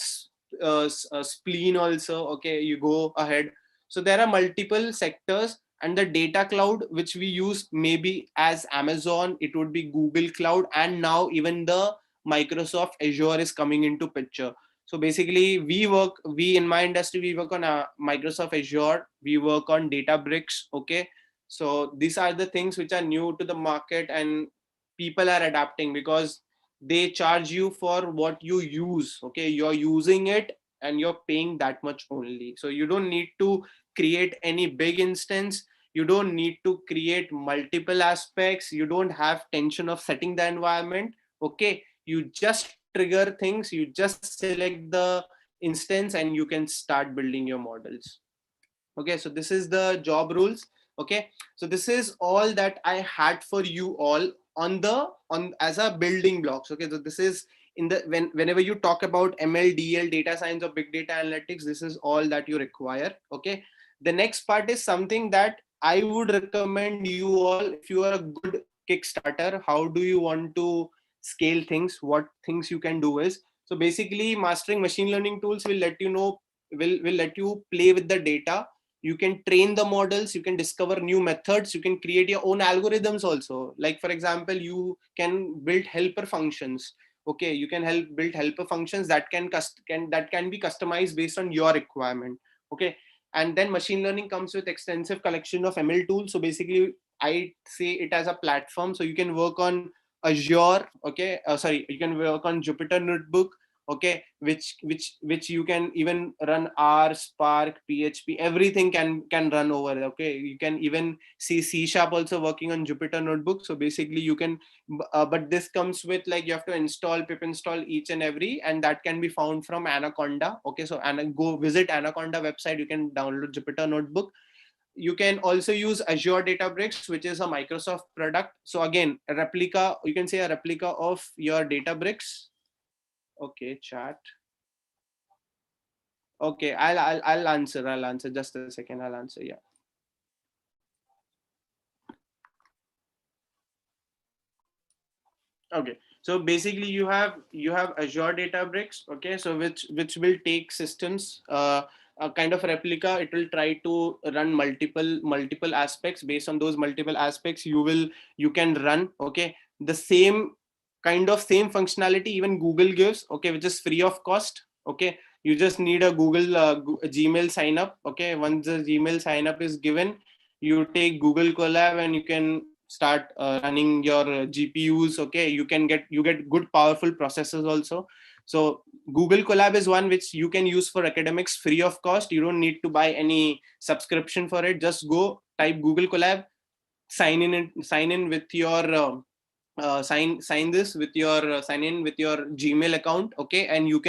Spleen also. Okay, you go ahead. So there are multiple sectors, and the data cloud which we use maybe as Amazon, it would be Google Cloud, and now even the Microsoft Azure is coming into picture. So basically we in my industry, we work on Microsoft Azure, we work on Databricks. Okay, so these are the things which are new to the market, and people are adapting because they charge you for what you use. Okay, you're using it and you're paying that much only. So you don't need to create any big instance, you don't need to create multiple aspects, you don't have tension of setting the environment. Okay, you just trigger things, you just select the instance, and you can start building your models. Okay, so this is the job rules. Okay, so this is all that I had for you all on as a building blocks. Okay, so this is in the whenever you talk about ML, data science, or big data analytics, this is all that you require. Okay, the next part is something that I would recommend you all. If you are a good Kickstarter, how do you want to scale things? What things you can do is, so basically mastering machine learning tools will let you know, will let you play with the data. You can train the models, you can discover new methods, you can create your own algorithms also. Like for example, you can build helper functions. Okay, you can build helper functions that can be customized based on your requirement. Okay, and then machine learning comes with extensive collection of ML tools. So basically I say it as a platform. So you can work on Azure. Okay, sorry, you can work on Jupyter Notebook. Okay, which you can even run R, Spark, PHP, everything can run over. Okay, you can even see C# also working on Jupyter Notebook. So basically you can but this comes with, like, you have to install pip install each and every, and that can be found from Anaconda. Okay, so go visit Anaconda website, you can download Jupyter Notebook. You can also use Azure Databricks, which is a Microsoft product. So again, a replica, you can say a replica of your Databricks. Okay, chat. Okay, I'll answer. I'll answer. Just a second. I'll answer. Yeah. Okay. So basically, you have Azure Databricks. Okay. So which will take systems, a kind of replica. It will try to run multiple aspects. Based on those multiple aspects, you can run. Okay. The same functionality even Google gives. Okay, which is free of cost. Okay. You just need a Google Gmail sign up. Okay. Once the Gmail sign up is given, you take Google Colab and you can start running your GPUs. Okay, you get good powerful processors also. So Google Colab is one which you can use for academics free of cost. You don't need to buy any subscription for it. Just go type Google Colab, sign in with your sign this with your sign in with your Gmail account, okay, and you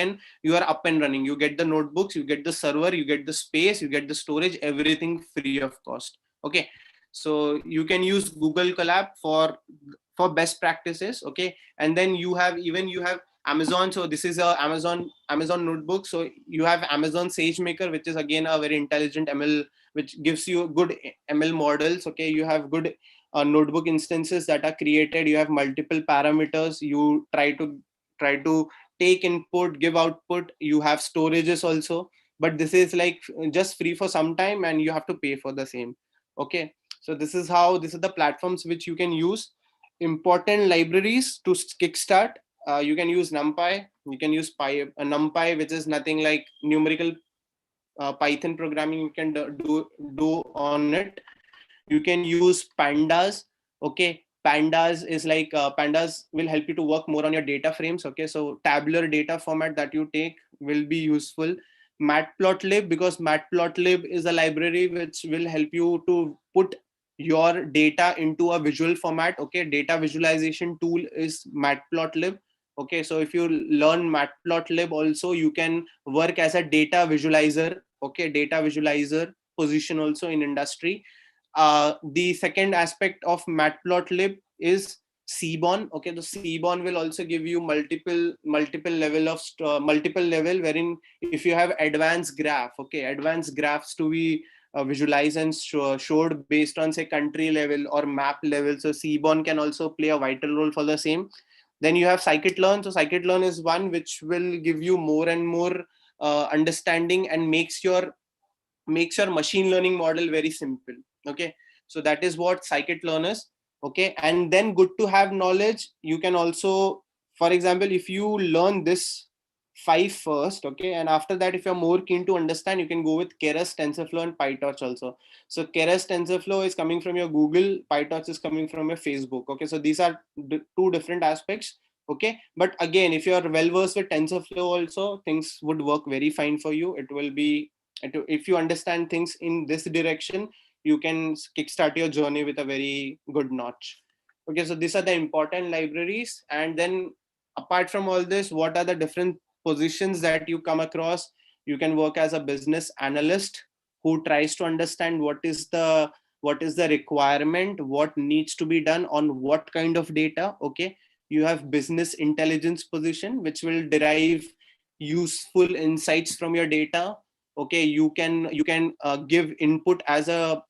are up and running. You get the notebooks, you get the server, you get the space, you get the storage, everything free of cost. Okay, so you can use Google Colab for best practices. Okay, and then you have Amazon. So this is a Amazon notebook. So you have Amazon SageMaker, which is again a very intelligent ML, which gives you good ML models. Okay, you have good notebook instances that are created. You have multiple parameters. You try to take input, give output. You have storages also, but this is like just free for some time, and you have to pay for the same. Okay, so this is the platforms which you can use. Important libraries to kickstart. You can use NumPy. You can use NumPy, which is nothing like numerical Python programming. You can do on it. You can use Pandas. Okay, Pandas is like Pandas will help you to work more on your data frames. Okay, so tabular data format that you take will be useful. Matplotlib, because Matplotlib is a library which will help you to put your data into a visual format. Okay, data visualization tool is Matplotlib. Okay, so if you learn Matplotlib also, you can work as a data visualizer. Okay, data visualizer position also in industry. The second aspect of Matplotlib is Seaborn. Okay, the Seaborn will also give you multiple level wherein if you have advanced graph, okay, advanced graphs to be visualized and showed based on say country level or map level. So Seaborn can also play a vital role for the same. Then you have Scikit-learn. So Scikit-learn is one which will give you more and more understanding and makes your machine learning model very simple. Okay, so that is what Scikit-learn is. Okay, and then good to have knowledge. You can also, for example, if you learn this 5 first, okay, and after that if you're more keen to understand, you can go with Keras, TensorFlow and PyTorch also. So Keras, TensorFlow is coming from your Google, PyTorch is coming from your Facebook. Okay, so these are two different aspects. Okay, but again, if you are well versed with TensorFlow also, things would work very fine for you. It will be, if you understand things in this direction, you can kickstart your journey with a very good notch. Okay, so these are the important libraries. And then apart from all this, what are the different positions that you come across? You can work as a business analyst who tries to understand what is the requirement, what needs to be done on what kind of data. Okay, you have business intelligence position, which will derive useful insights from your data. Okay, you can give input as a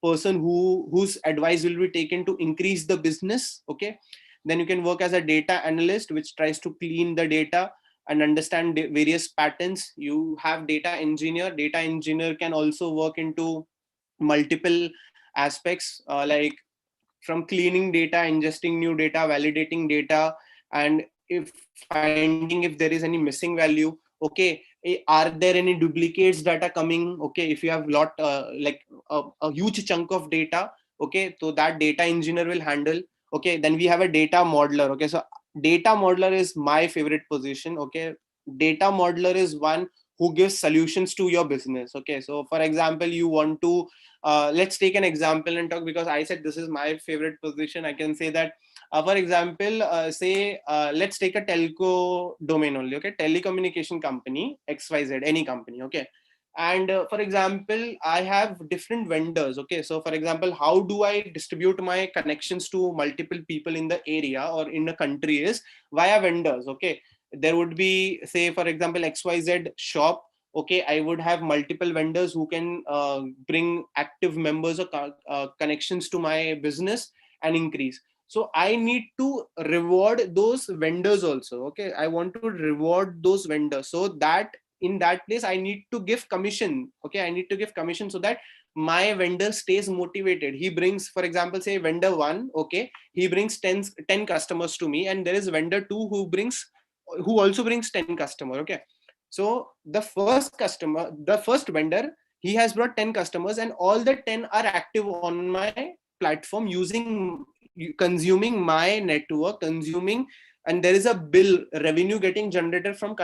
person whose advice will be taken to increase the business. Okay, then you can work as a data analyst, which tries to clean the data and understand various patterns. You have data engineer. Data engineer can also work into multiple aspects, like from cleaning data, ingesting new data, validating data, and if finding if there is any missing value. Okay, are there any duplicates data coming? Okay, if you have like a huge chunk of data, okay, so that data engineer will handle. Okay, then we have a data modeler. Okay, so data modeler is my favorite position. Okay, data modeler is one who gives solutions to your business. Okay, so for example, you want to let's take an example and talk, because I said this is my favorite position. I can say that, for example, say let's take a telco domain only. Okay, telecommunication company XYZ, any company. Okay, and for example, I have different vendors. Okay, so for example, how do I distribute my connections to multiple people in the area or in the country is via vendors. Okay, there would be, say for example, XYZ shop. Okay, I would have multiple vendors who can bring active members or connections to my business and increase. So I need to reward those vendors also. Okay, I want to reward those vendors, so that in that place I need to give commission. Okay, I need to give commission so that my vendor stays motivated. He brings, for example, say vendor 1, okay, he brings 10 customers to me, and there is vendor 2 who also brings 10 customer. Okay, so the first vendor, he has brought 10 customers, and all the 10 are active on my platform, consuming my network, and there is a bill revenue getting generated from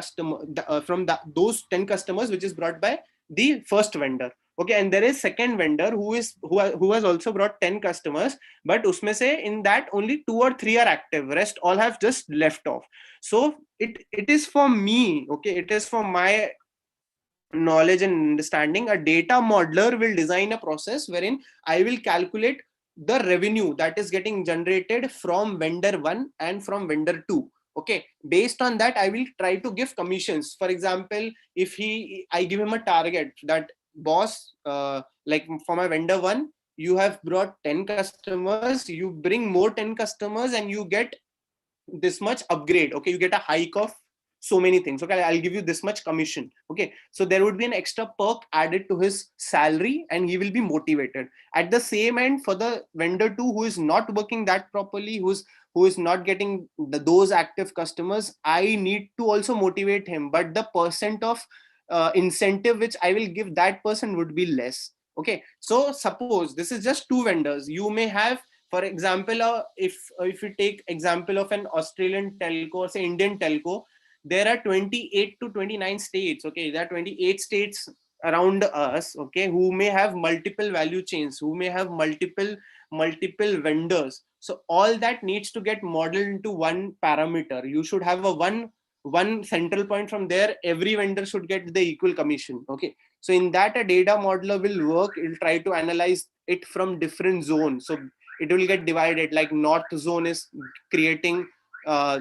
those 10 customers, which is brought by the first vendor. Okay, and there is second vendor who has also brought 10 customers, but usme se in that only 2 or 3 are active, rest all have just left off. So it is for me, okay, it is for my knowledge and understanding. A data modeler will design a process wherein I will calculate the revenue that is getting generated from vendor 1 and from vendor 2. Okay, based on that I will try to give commissions. For example, if I give him a target that, boss, like for my vendor 1, you have brought 10 customers, you bring more 10 customers and you get this much upgrade. Okay, you get a hike of so many things. Okay, I'll give you this much commission. Okay, so there would be an extra perk added to his salary and he will be motivated. At the same end, for the vendor 2 who is not working that properly, who is not getting those active customers, I need to also motivate him, but the percent of incentive which I will give that person would be less. Okay, so suppose this is just 2 vendors. You may have, for example, if you take example of an Australian telco or say Indian telco, there are 28 to 29 states. Okay, there are 28 states around us, okay, who may have multiple value chains, who may have multiple vendors. So all that needs to get modeled into one parameter. You should have a one central point. From there every vendor should get the equal commission. Okay, so in that a data modeler will work. It'll try to analyze it from different zones. So it will get divided, like north zone is creating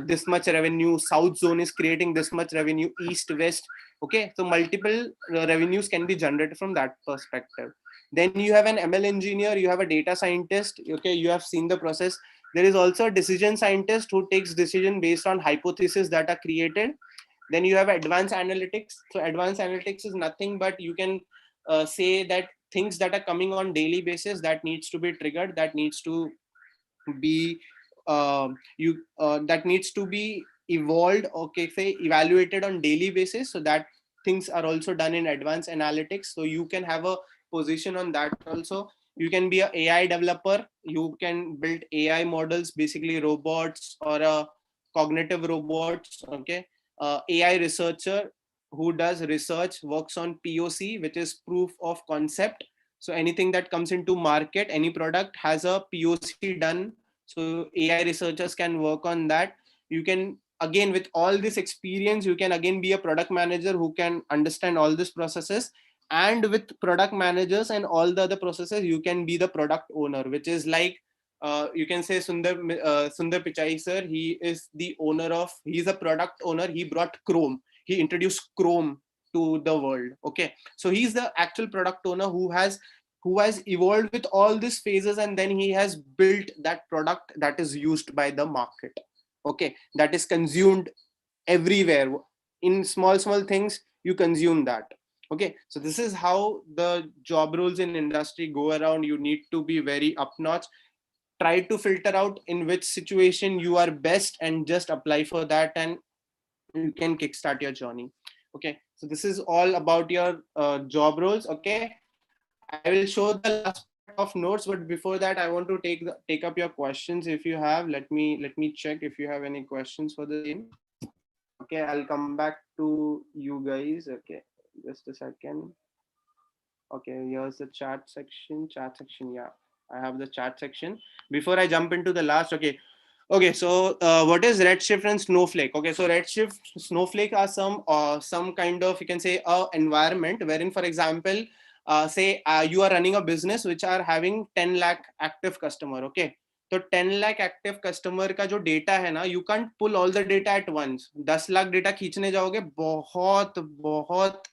this much revenue, south zone is creating this much revenue, east, west. Okay, so multiple revenues can be generated from that perspective. Then you have an ML engineer, you have a data scientist. Okay, you have seen the process. There is also a decision scientist who takes decision based on hypotheses that are created. Then you have advanced analytics. So advanced analytics is nothing but you can say that things that are coming on daily basis that needs to be triggered, that needs to be that needs to be evolved, okay, say evaluated on daily basis. So that things are also done in advanced analytics. So you can have a position on that also. You can be a AI developer. You can build AI models, basically robots or a cognitive robots. Okay, AI researcher who does research, works on POC, which is proof of concept. So anything that comes into market, any product has a POC done. So AI researchers can work on that. You can, again, with all this experience, you can again be a product manager who can understand all these processes. And with product managers and all the other processes, you can be the product owner, which is like you can say Sundar Pichai sir. He's a product owner. He brought Chrome. He introduced Chrome to the world. Okay, so he's the actual product owner who has evolved with all these phases, and then he has built that product that is used by the market. Okay, that is consumed everywhere. In small things you consume that. Okay, so this is how the job roles in industry go around. You need to be very up notch. Try to filter out in which situation you are best and just apply for that, and you can kickstart your journey. Okay, so this is all about your job roles. Okay, I will show the last part of notes, but before that I want to take up your questions. If you have, let me check if you have any questions for the same. Okay, I'll come back to you guys. Okay, just a second. Okay, here's the chat section. Yeah, I have the chat section. Before I jump into the last, okay, so what is Redshift and Snowflake? Okay, so Redshift, Snowflake are some kind of, you can say, a environment wherein, for example, say you are running a business which are having 10 lakh active customer. Okay, तो 10 lakh active customer का जो data है ना, you can't pull all the data at once. 10 lakh data खींचने जाओगे, बहुत बहुत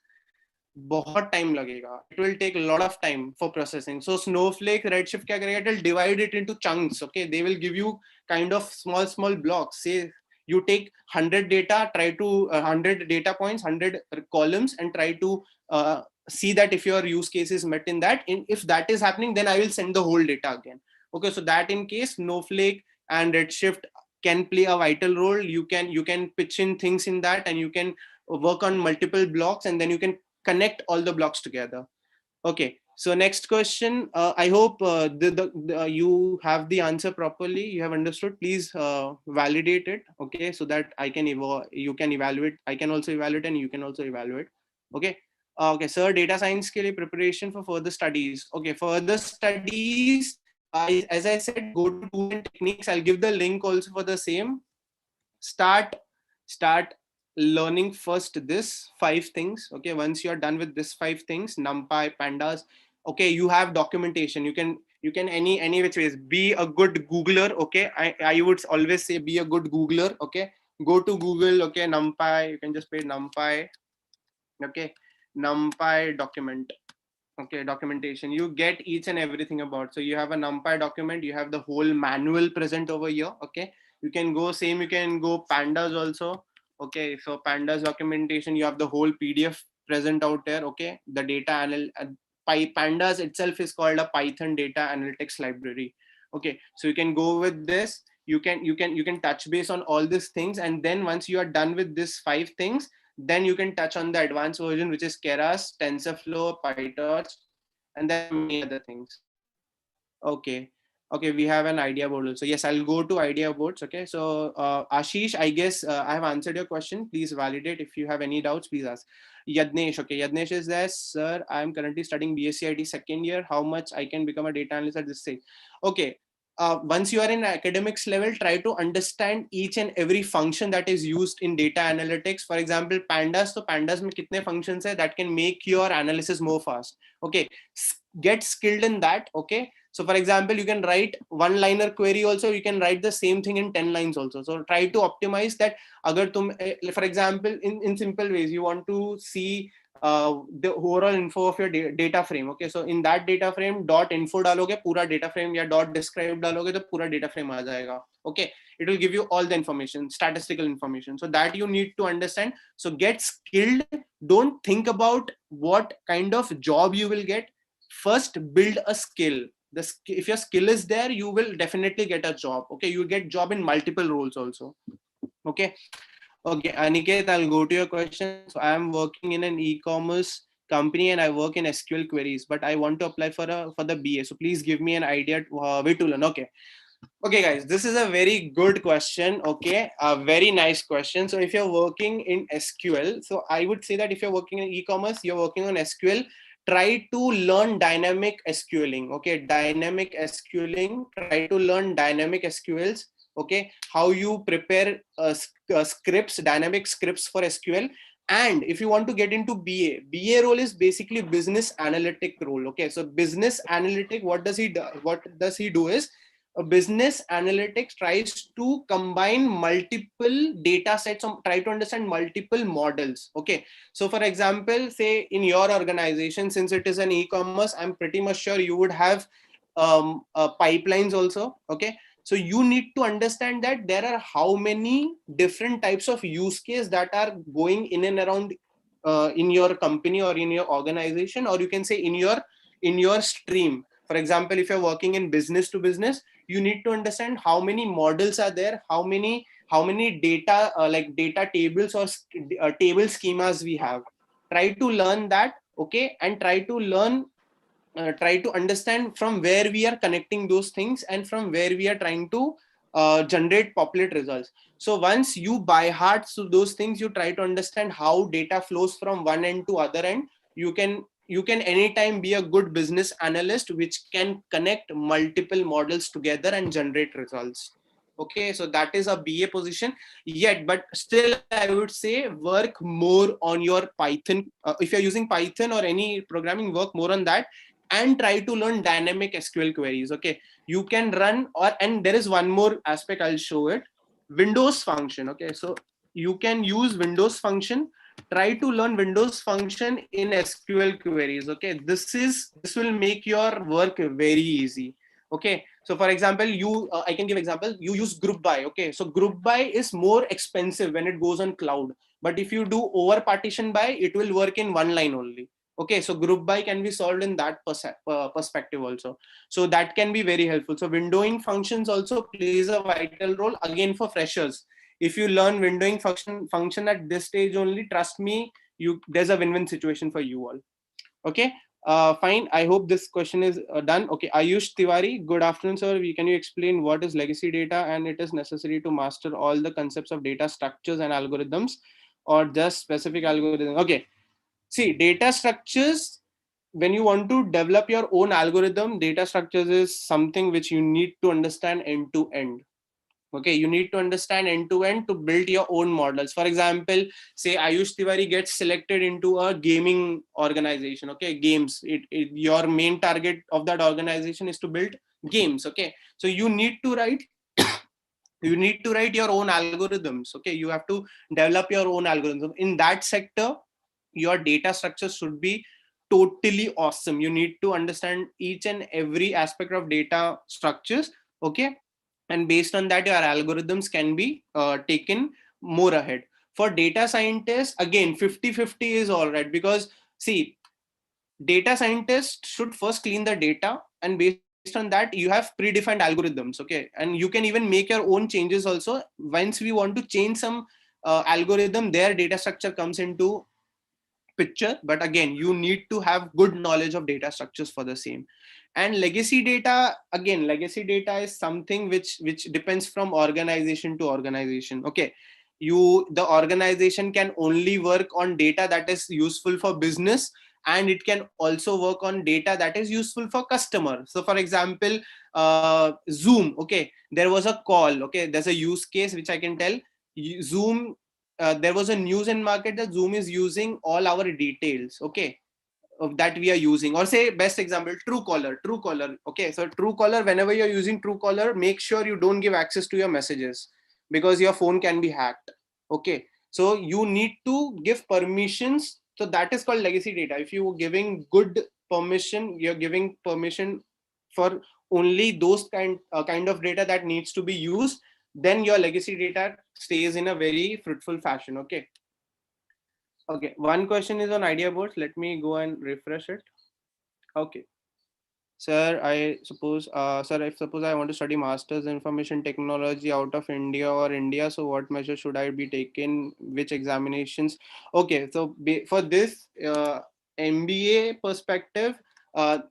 बहुत टाइम लगेगा. It will take lot of time for processing. So Snowflake, Redshift क्या करेगा, it will divide it into chunks. Okay, they will give you kind of small blocks. Say you take 100 data, try to 100 data points, 100 columns, and try to see that if your use case is met in that. If that is happening, then I will send the whole data again. Okay, so that in case Snowflake and Redshift can play a vital role. You can pitch in things in that, and you can work on multiple blocks, and then you can connect all the blocks together. Okay, so next question. I hope you have the answer properly. You have understood. Please validate it. Okay, so that I can you can evaluate. I can also evaluate, and you can also evaluate. Okay. Okay, sir, data science के लिए preparation for further studies. Okay, further studies. As I said, go to Tools and Techniques. I'll give the link also for the same. Start learning first this 5 things. Okay, once you are done with this 5 things, NumPy, Pandas. Okay, you have documentation. You can any which ways be a good Googler. Okay, I would always say be a good Googler. Okay, go to Google. Okay, NumPy. You can just pay NumPy. Okay, NumPy document. Okay, documentation. You get each and everything about. So you have a NumPy document. You have the whole manual present over here. Okay, you can go same. You can go Pandas also. Okay, so Pandas documentation. You have the whole PDF present out there. Okay, the data Pandas itself is called a Python data analytics library. Okay, so you can go with this. You can touch base on all these things, and then once you are done with these 5 things, then you can touch on the advanced version, which is Keras, TensorFlow, PyTorch, and there are many other things. Okay. Okay, we have an idea board also. Yes, I'll go to idea boards. Okay, so Ashish, I guess I have answered your question. Please validate. If you have any doubts, please ask. Yadnesh, okay, Yadnesh is there. Sir, I am currently studying BSc IT second year. How much I can become a data analyst at this stage? Okay, once you are in academics level, try to understand each and every function that is used in data analytics. For example, Pandas. So Pandas में कितने functions है that can make your analysis more fast. Okay, get skilled in that. Okay, so for example, you can write one liner query also. You can write the same thing in 10 lines also. So try to optimize that. अगर तुम, for example, in simple ways, you want to see the overall info of your data frame. Okay, so in that data frame dot info डालोगे पूरा data frame, या dot describe डालोगे तो पूरा data frame आ जाएगा. Okay, it will give you all the information, statistical information, so that you need to understand. So get skilled. Don't think about what kind of job you will get. First build a skill. If your skill is there, you will definitely get a job. Okay, you get job in multiple roles also. Okay. Okay, Aniket, I'll go to your question. So I am working in an e-commerce company and I work in SQL queries, but I want to apply for the BA. So please give me an idea way to learn. Okay. Okay, guys, this is a very good question. Okay, a very nice question. So if you're working in SQL, so I would say that if you're working in e-commerce, you're working on SQL, try to learn dynamic SQLing. Okay, dynamic SQLing, try to learn dynamic SQLs. Okay, how you prepare scripts, dynamic scripts for SQL. And if you want to get into BA role is basically business analytic role. Okay, so business analytic, what does he do? What does he do is, a business analytics tries to combine multiple data sets or try to understand multiple models. Okay, so for example, say in your organization, since it is an e-commerce, I'm pretty much sure you would have pipelines also. Okay, so you need to understand that there are how many different types of use case that are going in and around in your company or in your organization, or you can say in your stream. For example, if you're working in business to business, you need to understand how many models are there, how many data like data tables or table schemas we have. Try to learn that. Okay, and try to understand from where we are connecting those things and from where we are trying to generate populate results. So once you by heart so those things, you try to understand how data flows from one end to other end. You can anytime be a good business analyst which can connect multiple models together and generate results. Okay, so that is a BA position. Yet but still I would say work more on your Python. If you're using Python or any programming, work more on that and try to learn dynamic SQL queries. Okay, you can run, and there is one more aspect, I'll show it. Windows function. Okay, so you can use Windows function. Try to learn Windows function in SQL queries. Okay, this will make your work very easy. Okay, so for example, I can give example. You use group by. Okay, so group by is more expensive when it goes on cloud, but if you do over partition by, it will work in one line only. Okay, so group by can be solved in that perspective also. So that can be very helpful. So windowing functions also plays a vital role again for freshers. If you learn windowing function at this stage only, trust me, there's a win-win situation for you all. Okay, fine. I hope this question is done. Okay, Ayush Tiwari, good afternoon, sir. Can you explain what is legacy data and it is necessary to master all the concepts of data structures and algorithms, or just specific algorithms? Okay. See, data structures, when you want to develop your own algorithm, data structures is something which you need to understand end to end. Okay, you need to understand end to end to build your own models. For example, say Ayush Tiwari gets selected into a gaming organization. Okay, games. Your main target of that organization is to build games. Okay, so you need to write you need to write your own algorithms. Okay, you have to develop your own algorithm in that sector. Your data structure should be totally awesome. You need to understand each and every aspect of data structures. Okay, and based on that your algorithms can be taken more ahead. For data scientists, again 50-50 is all right, because see, data scientists should first clean the data, and based on that you have predefined algorithms. Okay, and you can even make your own changes also. Once we want to change some algorithm, their data structure comes into picture, but again you need to have good knowledge of data structures for the same. And legacy data, again legacy data is something which depends from organization to organization. Okay, the organization can only work on data that is useful for business, and it can also work on data that is useful for customer. So for example, Zoom, okay, there was a call. Okay, there's a use case which I can tell. Zoom, there was a news in market that Zoom is using all our details. Okay, of that we are using. Or say best example, Truecaller. Okay, so Truecaller, whenever you're using Truecaller, make sure you don't give access to your messages, because your phone can be hacked. Okay, so you need to give permissions. So that is called legacy data. If you are giving good permission, you're giving permission for only those kind of data that needs to be used, then your legacy data stays in a very fruitful fashion. Okay. Okay, one question is on idea boards. Let me go and refresh it. Okay. Sir, I suppose, sir, if suppose I want to study Masters in Information Technology out of India or India, so what measures should I be taking? Which examinations? Okay, so for this MBA perspective,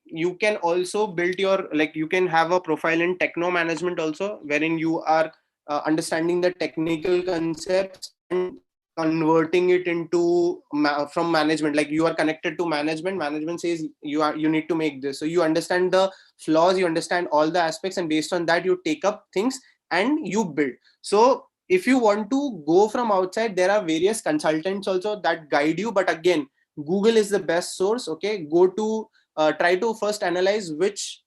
you can also build your, like, you can have a profile in techno management also, wherein you are understanding the technical concepts and converting it into from management. Like, you are connected to management says you need to make this, so you understand the flaws, you understand all the aspects, and based on that you take up things and you build. So if you want to go from outside, there are various consultants also that guide you, but again Google is the best source. Okay, go to try to first analyze which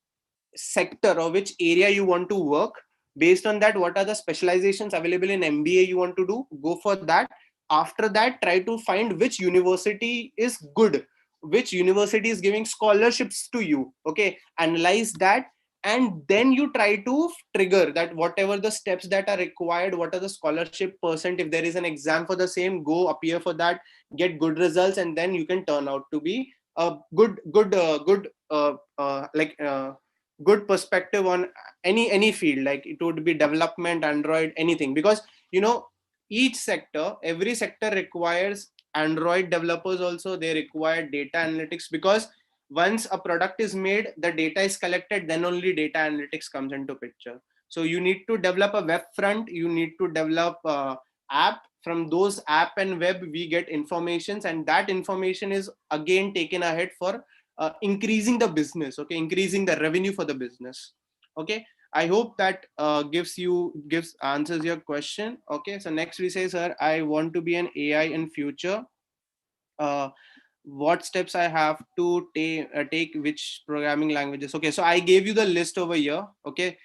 sector or which area you want to work. Based on that, what are the specializations available in MBA you want to do, go for that. After that, try to find which university is good, which university is giving scholarships to you. Okay, analyze that, and then you try to trigger that whatever the steps that are required, what are the scholarship percent, if there is an exam for the same, go appear for that, get good results, and then you can turn out to be a good perspective on any field. Like, it would be development, Android, anything, because each sector, every sector requires Android developers also. They require data analytics, because once a product is made, the data is collected, then only data analytics comes into picture. So you need to develop a web front, you need to develop app. From those app and web we get informations, and that information is again taken ahead for increasing the business. Okay, increasing the revenue for the business. Okay, I hope that gives answers your question. Okay, so next we say, sir, I want to be an AI in future. uh, what steps I have to take, which programming languages? Okay, so I gave you the list over here. Okay,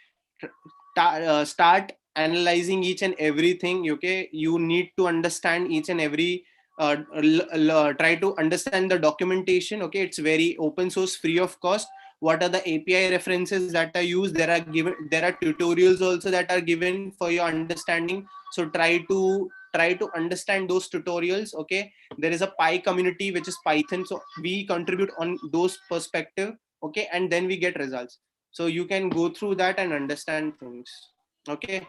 start analyzing each and everything. Okay, you need to understand each and every try to understand the documentation. Okay, it's very open source, free of cost. What are the API references that are used? There are tutorials also that are given for your understanding. So try to understand those tutorials. Okay, there is a Pi community which is Python, so we contribute on those perspective. Okay, and then we get results. So you can go through that and understand things. Okay,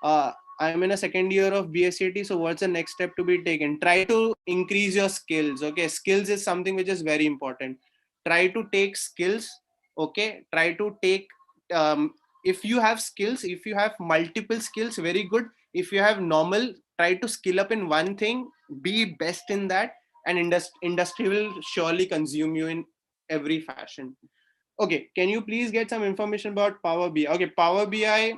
I'm in a second year of BSCT, so what's the next step to be taken? Try to increase your skills. Okay, skills is something which is very important. Try to take skills. Okay, try to take if you have skills, if you have multiple skills, very good. If you have normal, try to skill up in one thing, be best in that, and industry will surely consume you in every fashion. Okay, can you please get some information about Power BI? Okay, Power BI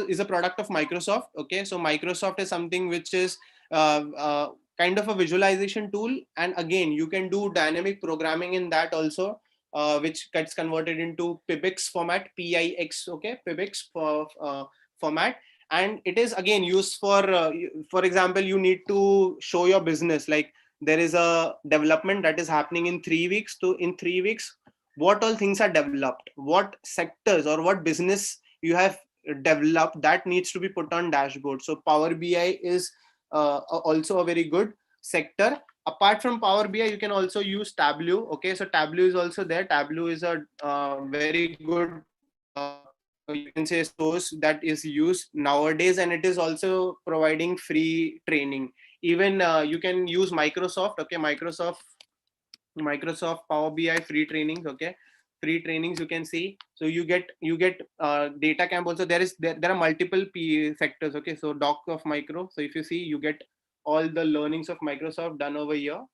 is a product of Microsoft. Okay, so Microsoft is something which is kind of a visualization tool, and again, you can do dynamic programming in that also, which gets converted into PIBX format, PIX. Okay, PIBX format, and it is again used for example, you need to show your business like there is a development that is happening in 3 weeks. To in 3 weeks, what all things are developed, what sectors or what business you have developed, that needs to be put on dashboard. So Power BI is also a very good sector. Apart from Power BI, you can also use Tableau. Okay, so Tableau is also there. Tableau is a very good you can say source that is used nowadays, and it is also providing free training. Even you can use Microsoft. Okay, Microsoft Power BI free trainings. Okay, free trainings you can see. So you get data camp also. There are multiple sectors. Okay, so doc of micro. So if you see, you get all the learnings of Microsoft done over here.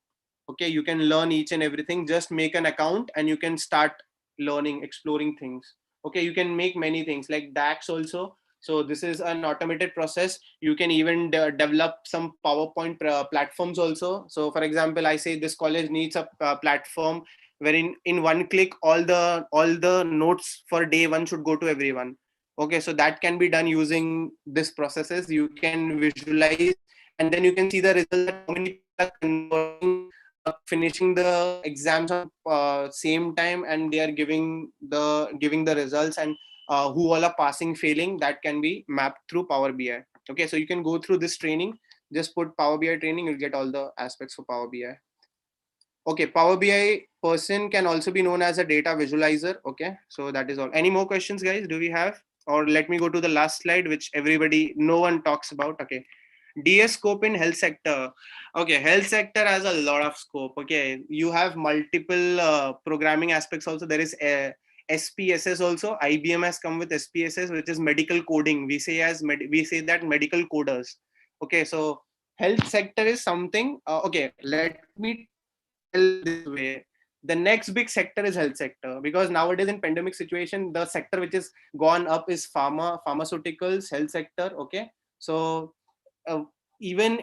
Okay, you can learn each and everything. Just make an account and you can start learning, exploring things. Okay, you can make many things like DAX also. So this is an automated process. You can even develop some PowerPoint platforms also. So for example, I say this college needs a platform wherein in one click all the notes for day one should go to everyone. Okay, so that can be done using this processes. You can visualize, and then you can see the result that how many people are converting, finishing the exams on same time, and they are giving the results, and who all are passing, failing, that can be mapped through Power BI. Okay, so you can go through this training. Just put Power BI training, you'll get all the aspects for Power BI. Okay, Power BI person can also be known as a data visualizer. Okay, so that is all. Any more questions, guys? Do we have? Or let me go to the last slide, which no one talks about. Okay, DS scope in health sector. Okay, health sector has a lot of scope. Okay, you have multiple programming aspects also. There is SPSS also. IBM has come with SPSS, which is medical coding. We say that medical coders. Okay, so health sector is something. Okay, let me tell this way. The next big sector is health sector, because nowadays in pandemic situation, the sector which is gone up is pharmaceuticals, health sector. Okay, so uh, even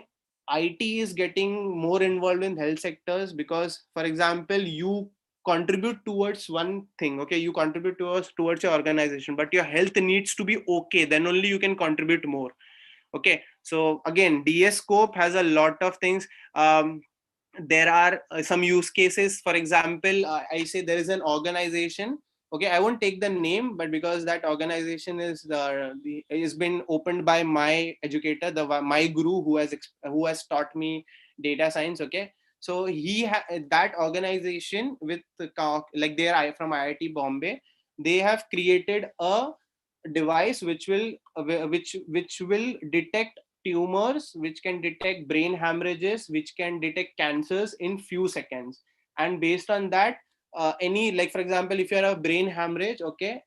IT is getting more involved in health sectors, because for example, you contribute towards one thing. Okay, you contribute towards your organization, but your health needs to be okay, then only you can contribute more. Okay, so again, DS scope has a lot of things. There are some use cases. For example, I say there is an organization. Okay, I won't take the name, but because that organization is been opened by my educator, my guru, who has taught me data science. Okay, so that organization with like they are from IIT Bombay. They have created a device which will detect tumors, which can detect brain hemorrhages, which can detect cancers in few seconds. And based on that, any, like for example, if you have a brain hemorrhage, okay,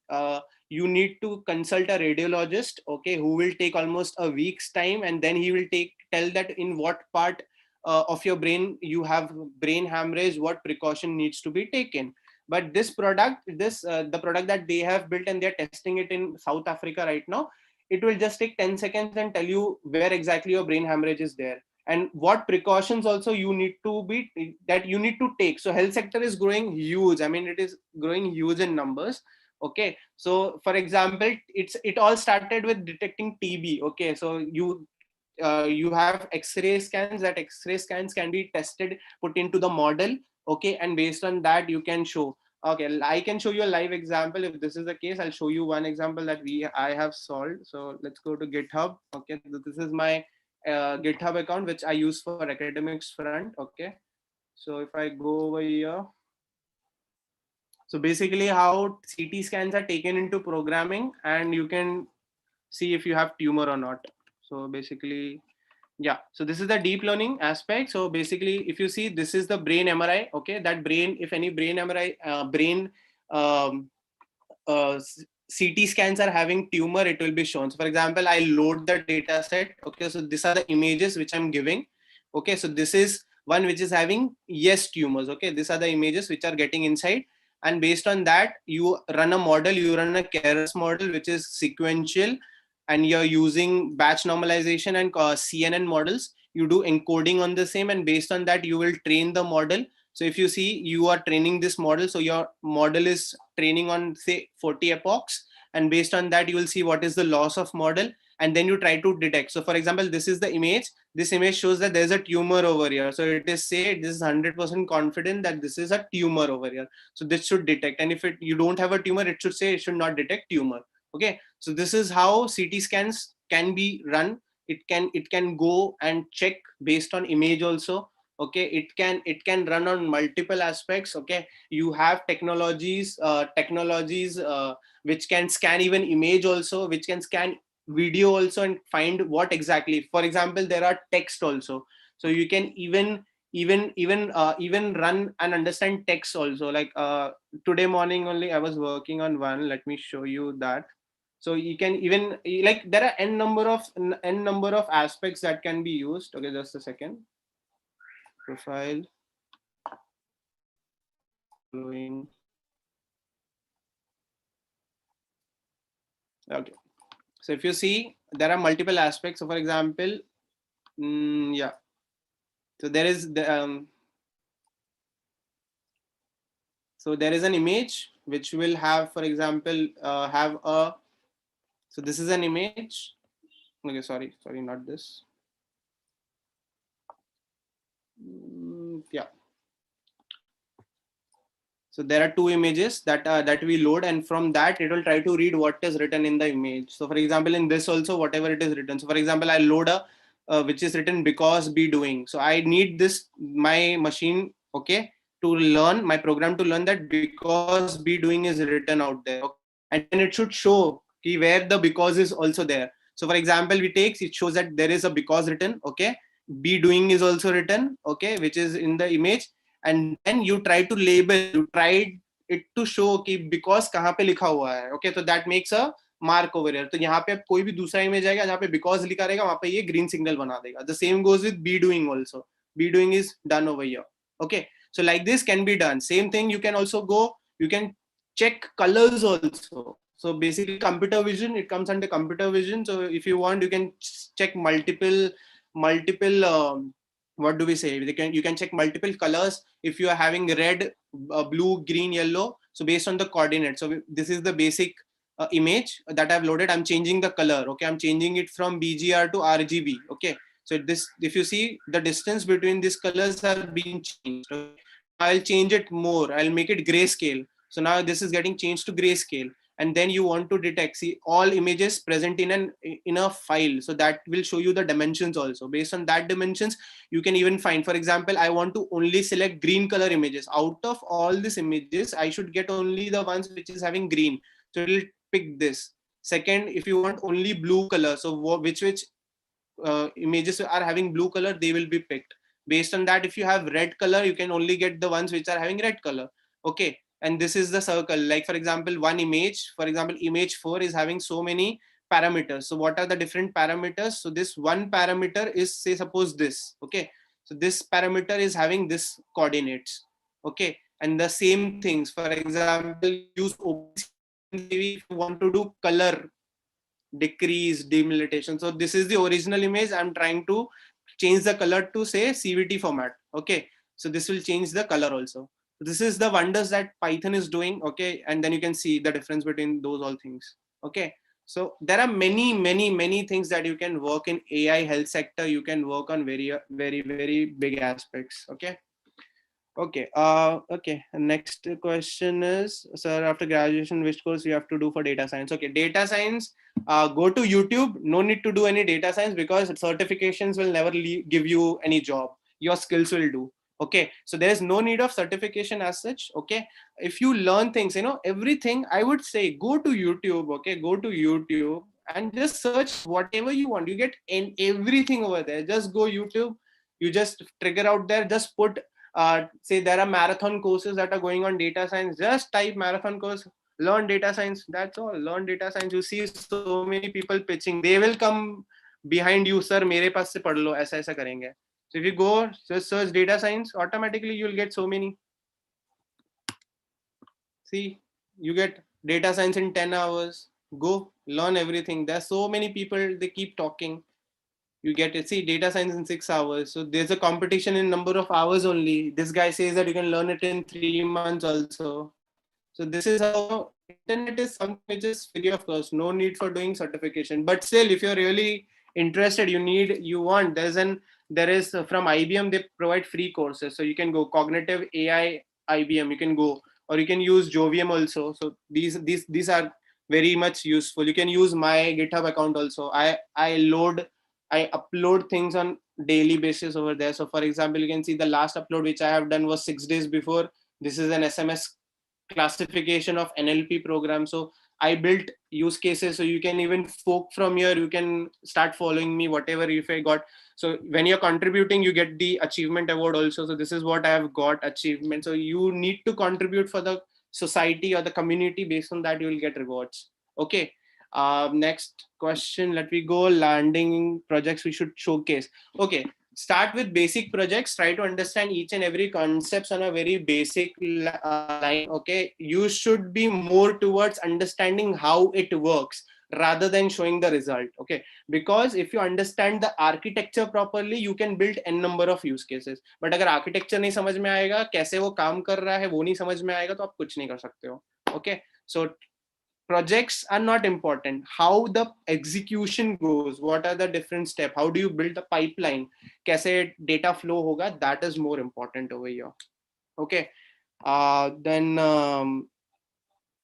you need to consult a radiologist, okay, who will take almost a week's time, and then he will tell that in what part of your brain you have brain hemorrhage, what precaution needs to be taken. But this product, the product that they have built, and they're testing it in South Africa right now, it will just take 10 seconds and tell you where exactly your brain hemorrhage is there, and what precautions also you need to take. So health sector is growing huge. I mean, it is growing huge in numbers. Okay, so for example, it all started with detecting TB. Okay, so you have X-ray scans. That X-ray scans can be tested, put into the model. Okay, and based on that you can show. Okay, I can show you a live example. If this is the case, I'll show you one example that I have solved. So let's go to GitHub. Okay, this is my GitHub account, which I use for academics front. Okay, so if I go over here, so basically how CT scans are taken into programming, and you can see if you have tumor or not. So basically, yeah, so this is the deep learning aspect. So basically, if you see, this is the brain MRI. Okay, that brain, if any brain MRI brain um, CT scans are having tumor, it will be shown. So for example, I load the data set. Okay, so these are the images which I'm giving. Okay, so this is one which is having yes tumors. Okay, these are the images which are getting inside, and based on that you run a model, you run a Keras model which is sequential, and you're using batch normalization and CNN models. You do encoding on the same, and based on that you will train the model. So if you see, you are training this model, so your model is training on say 40 epochs, and based on that you will see what is the loss of model, and then you try to detect. So for example, this is the image. This image shows that there's a tumor over here, so it is say this is 100% confident that this is a tumor over here, so this should detect. And if you don't have a tumor, it should say it should not detect tumor. Okay, so this is how CT scans can be run. It can go and check based on image also. Okay, it can run on multiple aspects. Okay, you have technologies which can scan even image also, which can scan video also and find what exactly. For example, there are text also, so you can even run and understand text also. Like today morning only I was working on one, let me show you that. So you can even, like, there are n number of aspects that can be used. Okay, just a second. Profile following. Okay, so if you see, there are multiple aspects. So for example, yeah, so there is so there is an image which will have, for example, have a, so this is an image. Okay, sorry, not this. Yeah, so there are two images that we load, and from that it will try to read what is written in the image. So for example, in this also, whatever it is written, so for example, I load a which is written because be doing. So I need this, my machine, okay, to learn, my program to learn that because be doing is written out there. Okay? And then it should show where the because is also there. So for example, it shows that there is a because written. Okay, be doing is also written. Okay, which is in the image. And then you try to label, you try it to show कि because कहाँ पे लिखा हुआ है. Okay, so that makes a mark over here. तो यहाँ पे अब कोई भी दूसरा इमेज आएगा जहाँ पे because लिखा रहेगा, वहाँ पे ये green signal बना देगा. The same goes with be doing also. Be doing is done over here. Okay, so like this can be done. Same thing, you can also go, you can check colors also. So basically computer vision, it comes under computer vision. So if you want, you can check multiple what do we say, you can check multiple colors. If you are having red, blue, green, yellow, so based on the coordinates. So this is the basic image that I've loaded. I'm changing the color. Okay, I'm changing it from BGR to RGB. Okay, so this, if you see, the distance between these colors have been changed. Okay? I'll change it more, I'll make it grayscale. So now this is getting changed to grayscale. And then you want to detect, see, all images present in a file, so that will show you the dimensions also. Based on that dimensions, you can even find, for example, I want to only select green color images. Out of all these images, I should get only the ones which is having green, so it will pick this. Second, if you want only blue color, so which images are having blue color, they will be picked. Based on that, if you have red color, you can only get the ones which are having red color. Okay, and this is the circle. Like for example, one image, for example, image 4 is having so many parameters. So what are the different parameters? So this one parameter is, say, suppose this. Okay, so this parameter is having this coordinates. Okay, and the same things, for example, use OpenCV if you want to do color decrease, demilitarization. So this is the original image. I'm trying to change the color to, say, CVT format. Okay, so this will change the color also. This is the wonders that Python is doing. Okay, and then you can see the difference between those all things. Okay, so there are many things that you can work in AI health sector. You can work on very big aspects. Okay. Okay. Okay. Next question is, sir, after graduation, which course you have to do for data science? Okay, data science. Go to YouTube. No need to do any data science because certifications will never give you any job. Your skills will do. Okay, so there is no need of certification as such. Okay, if you learn things, everything, I would say go to YouTube. Okay, go to YouTube and just search whatever you want. You get everything over there. Just go YouTube. You just trigger out there. Just put say there are marathon courses that are going on data science. Just type marathon course, learn data science. That's all. Learn data science. You see so many people pitching. They will come behind you, sir. मेरे पास से पढ़ लो, ऐसा ऐसा करेंगे. So if you go just search data science, automatically you'll get so many. See, you get data science in 10 hours. Go learn everything. There's so many people, they keep talking. You get it. See, data science in 6 hours. So there's a competition in number of hours only. This guy says that you can learn it in 3 months also. So this is how internet is something which is free of cost. No need for doing certification. But still, if you're really interested, there is from IBM, they provide free courses. So you can go cognitive AI IBM, you can go, or you can use Jovium also. So these are very much useful. You can use my GitHub account also. I upload things on daily basis over there. So for example, you can see the last upload which I have done was 6 days before. This is an SMS classification of NLP program. So I built use cases. So you can even fork from here. You can start following me, whatever if I got. So when you're contributing, you get the achievement award also. So this is what I have got achievement. So you need to contribute for the society or the community. Based on that, you will get rewards. Okay. Next question. Let me go. Landing projects we should showcase. Okay. Start with basic projects. Try to understand each and every concepts on a very basic line. Okay. You should be more towards understanding how it works rather than showing the result. Okay. Because if you understand the architecture properly, you can build n number of use cases. But अगर architecture नहीं समझ में आएगा, कैसे वो काम कर रहा है वो नहीं समझ में आएगा, तो आप कुछ नहीं कर सकते हो. Okay. So projects are not important. How the execution goes, what are the different steps, how do you build the pipeline, kaise data flow hoga, that is more important over here. Okay. Then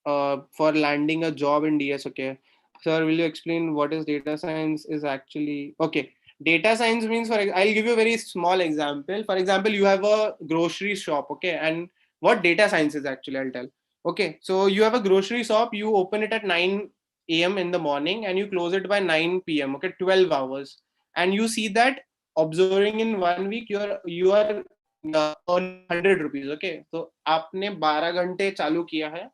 for landing a job in DS. Okay, sir, will you explain what is data science is actually? Okay, data science means, I'll give you a very small example. For example, you have a grocery shop. Okay, and what data science is actually, I'll tell. Okay, so you have a grocery shop, you open it at 9 a.m. in the morning and you close it by 9 p.m. Okay, 12 hours. And you see that observing in 1 week, you are earning 100 rupees. Okay, so आपने 12 घंटे चालू किया है,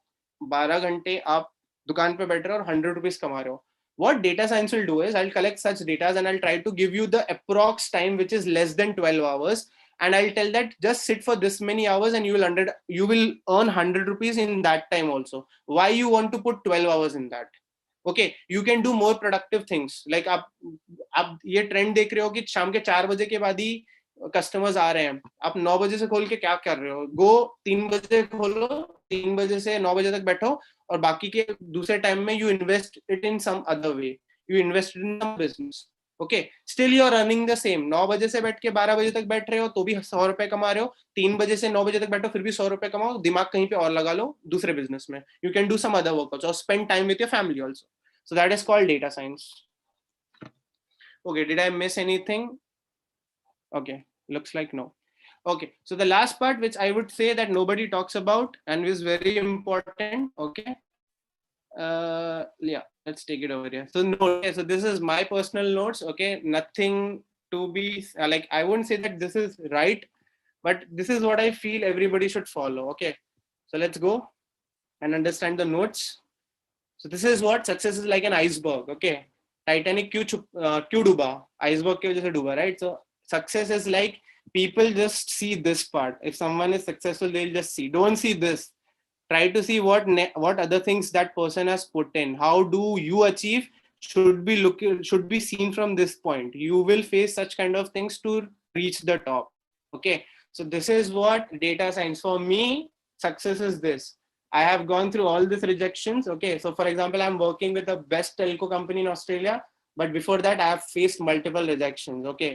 12 घंटे आप दुकान पे बैठ रहे हो और 100 रुपीज कमा रहे हो. What data science will do is I'll collect such data and I'll try to give you the approx time which is less than 12 hours, and I'll tell that just sit for this many hours and you will earn 100 rupees in that time also. Why you want to put 12 hours in that? Okay, you can do more productive things. Like आप ये trend देख रहे हो कि शाम के 4 बजे के बाद ही कस्टमर्स आ रहे हैं, आप 9 बजे से खोल के क्या कर रहे हो? गो 3 बजे खोलो, 3 बजे से 9 बजे तक बैठो, और बाकी के दूसरे टाइम में you invest it in some other way, you invest in some business. Okay, still you are earning the same. 9 बजे से बैठ के 12 बजे तक बैठ रहे हो तो भी 100 रुपए कमा रहे हो. 3 बजे से 9 बजे तक बैठो फिर भी 100 रुपए कमाओ. दिमाग कहीं पे और लगा लो दूसरे बिजनेस में. You can do some other work also, spend time with your family also. So that is called data science. Okay, did I miss anything? Okay, looks like no. Okay, so the last part which I would say that nobody talks about and is very important. Okay, yeah, let's take it over here. So okay, so this is my personal notes. Okay, nothing to be like, I wouldn't say that this is right, but this is what I feel everybody should follow. Okay, so let's go and understand the notes. So this is what success is like, an iceberg. Okay, Titanic क्यों डूबा? Iceberg की वजह से डूबा, right? So success is like, people just see this part. If someone is successful, they'll just see. Don't see this. Try to see what other things that person has put in. How do you achieve? Should be seen from this point. You will face such kind of things to reach the top. Okay. So this is what data science. For me, success is this. I have gone through all these rejections. Okay. So for example, I'm working with the best telco company in Australia, but before that I have faced multiple rejections. Okay.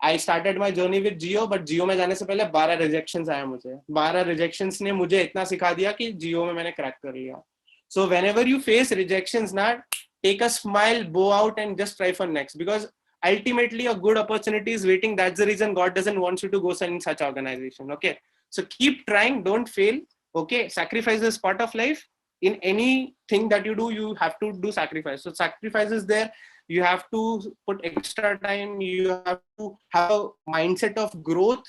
I started my journey with Jio, but Jio में जाने से पहले 12 rejections आया मुझे. 12 rejections ने मुझे इतना सिखा दिया कि Jio में मैंने crack कर लिया. So whenever you face rejections, ना, take a smile, bow out, and just try for next. Because ultimately a good opportunity is waiting. That's the reason God doesn't want you to go in such organization. Okay. So keep trying, don't fail. Okay. Sacrifice is part of life. In anything that you do, you have to do sacrifice. So sacrifice is there. You have to put extra time. You have to have a mindset of growth.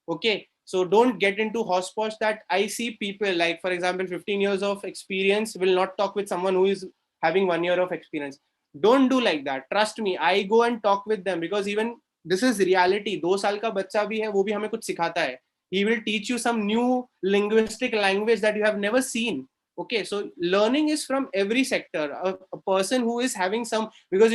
Okay. So don't get into hotspot that I see people like, for example, 15 years of experience will not talk with someone who is having 1 year of experience. Don't do like that. Trust me. I go and talk with them, because even this is reality. 2 साल का बच्चा भी है, वो भी हमें कुछ सिखाता है. He will teach you some new linguistic language that you have never seen. Okay, so learning is from every sector. A person who is having some, because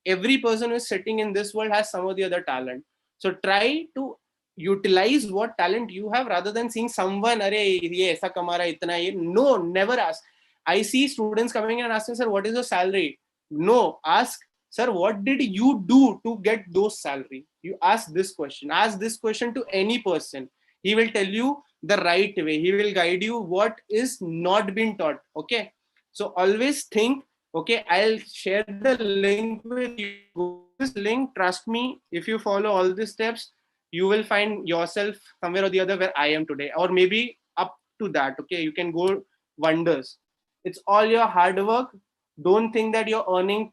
every person who is sitting in this world has some or the other talent. So try to utilize what talent you have rather than seeing someone, अरे ये ऐसा कमा रहा है इतना ये. No, never ask. I see students coming in and asking, sir, what is your salary? No, ask, sir, what did you do to get those salary? You ask this question. Ask this question to any person. He will tell you the right way. He will guide you what is not been taught. Okay, so always think, okay, I'll share the link with you. This link, trust me, if you follow all these steps, you will find yourself somewhere or the other where I am today, or maybe up to that. Okay, you can go wonders. It's all your hard work. Don't think that you're earning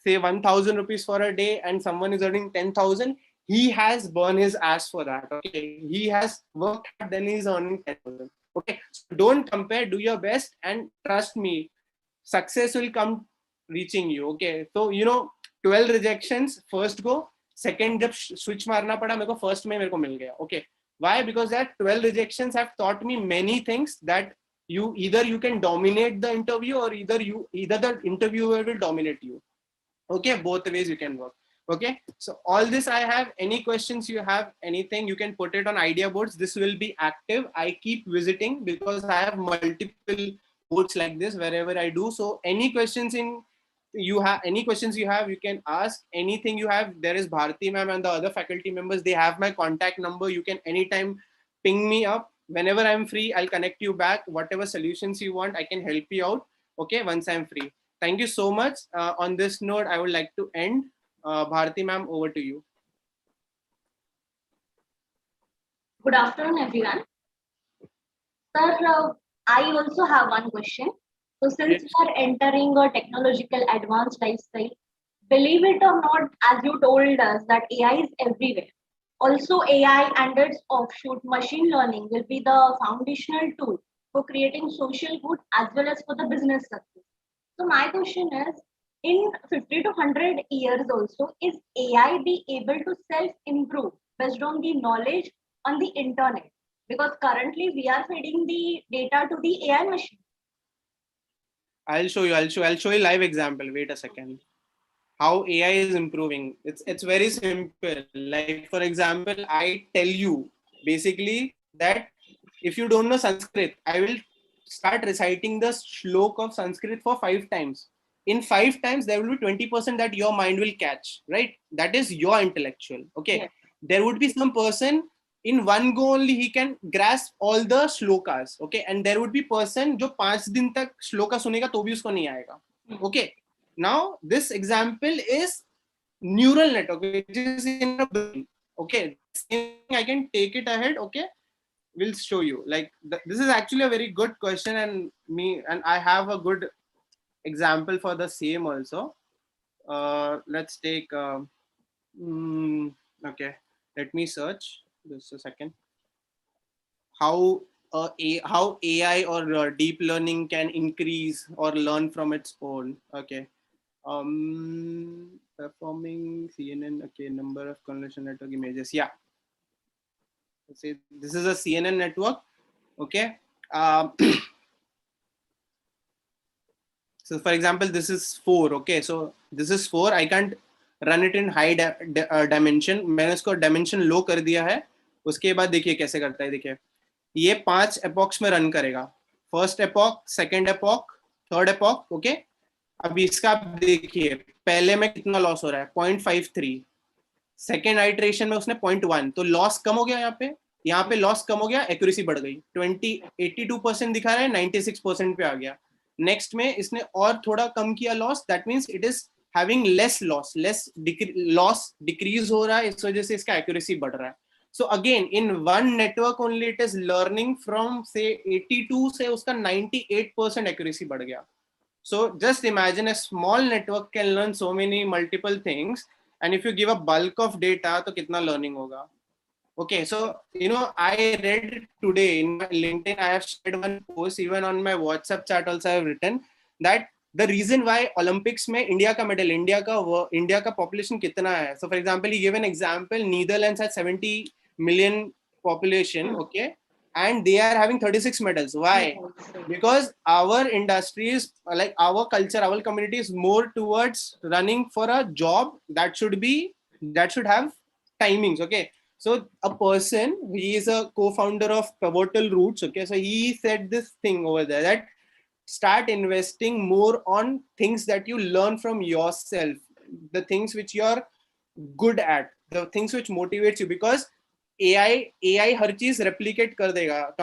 say 1,000 rupees for a day and someone is earning 10,000. He has burned his ass for that. Okay, he has worked hard, then he's earning 10,000. Okay, so don't compare, do your best, and trust me, success will come reaching you. Okay, so 12 rejections first go, second जब switch मारना पड़ा मेरे को, first में मेरे को मिल गया. Okay, why? Because that 12 rejections have taught me many things, that you can dominate the interview, or either the interviewer will dominate you. Okay, both ways you can work. Okay, so all this I have. Any questions you have, anything, you can put it on idea boards. This will be active. I keep visiting because I have multiple boards like this wherever I do. So any questions you have, you can ask. Anything you have, there is Bharti ma'am and the other faculty members, they have my contact number. You can anytime ping me up. Whenever I'm free, I'll connect you back. Whatever solutions you want, I can help you out. Okay, once I'm free. Thank you so much. On this note, I would like to end. Bharti ma'am, over to you. Good afternoon, everyone. Sir, I also have one question. So since we are entering a technological advanced lifestyle, believe it or not, as you told us that AI is everywhere. Also, AI and its offshoot machine learning will be the foundational tool for creating social good as well as for the business success. So my question is, in 50 to 100 years also, is AI be able to self-improve based on the knowledge on the internet? Because currently we are feeding the data to the AI machine. I'll show you live example. Wait a second. How AI is improving. It's very simple. Like for example, I tell you basically that if you don't know Sanskrit, I will start reciting the shlok of Sanskrit for 5 times. In 5 times, there will be 20% that your mind will catch, right? That is your intellectual. Okay. Yes. There would be some person in one go only he can grasp all the shlokas. Okay. And there would be person जो 5 दिन तक shloka सुनेगा तो भी उसको नहीं आएगा. Okay. Now this example is neural network, which is in a brain. Okay. I can take it ahead. Okay. We'll show you. Like this is actually a very good question, and I have a good example for the same also. Let's take okay, let me search just a second. How AI or deep learning can increase or learn from its own. Okay. Performing CNN. Okay, number of convolution network images. Yeah. Let's say this is a CNN network. Okay. So for example, this is 4. Okay, so this is 4. I can't run it in high dimension. मैंने इसको dimension low कर दिया है. उसके बाद देखिए कैसे करता है. देखिए ये 5 epochs में run करेगा. First epoch, second epoch, third epoch. Okay. अब इसका आप देखिए पहले में कितना लॉस हो रहा है 0.53. सेकेंड आइट्रेशन में उसने 0.1. तो लॉस कम हो गया. यहाँ पे लॉस कम हो गया, एक्यूरेसी बढ़ गई. 82% दिखा रहा है, 96% पे आ गया. नेक्स्ट में इसने और थोड़ा कम किया loss. That means it is having less loss decrease हो रहा है. इस वजह से इसका एक्यूरेसी बढ़ रहा है. So again in one network only it is learning from से 82 से उसका 98% एक्यूरेसी बढ़ गया. So just imagine a small network can learn so many multiple things, and if you give a bulk of data, तो कितना learning होगा? Okay, so I read today in my LinkedIn, I have shared one post, even on my WhatsApp chat also I have written that the reason why Olympics में India का medal, India का population कितना है? So for example, he gave an example. Netherlands has 70 million population, okay, and they are having 36 medals. Why? Because our industry is like our culture, our community is more towards running for a job that should have timings. Okay, so a person, he is a co-founder of Pivotal Roots. Okay, so he said this thing over there that start investing more on things that you learn from yourself, the things which you're good at, the things which motivates you, because AI हर चीज replicate कर देगा.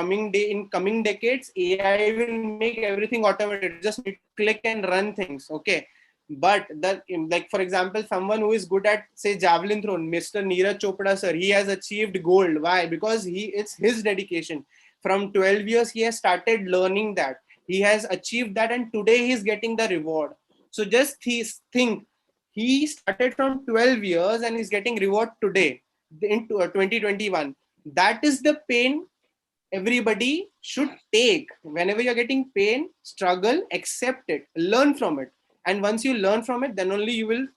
In coming decades, AI will make everything automated. Just click and run things. Okay. But like for example, someone who is good at say javelin throw, Mr. Neeraj Chopra sir, he has achieved gold. Why? Because it's his dedication. From 12 years, he has started learning that. He has achieved that, and today he's getting the reward. So just think, he started from 12 years and he's getting reward today into 2021. That is the pain everybody should take. Whenever you're getting pain, struggle, accept it, learn from it, and once you learn from it, then only you will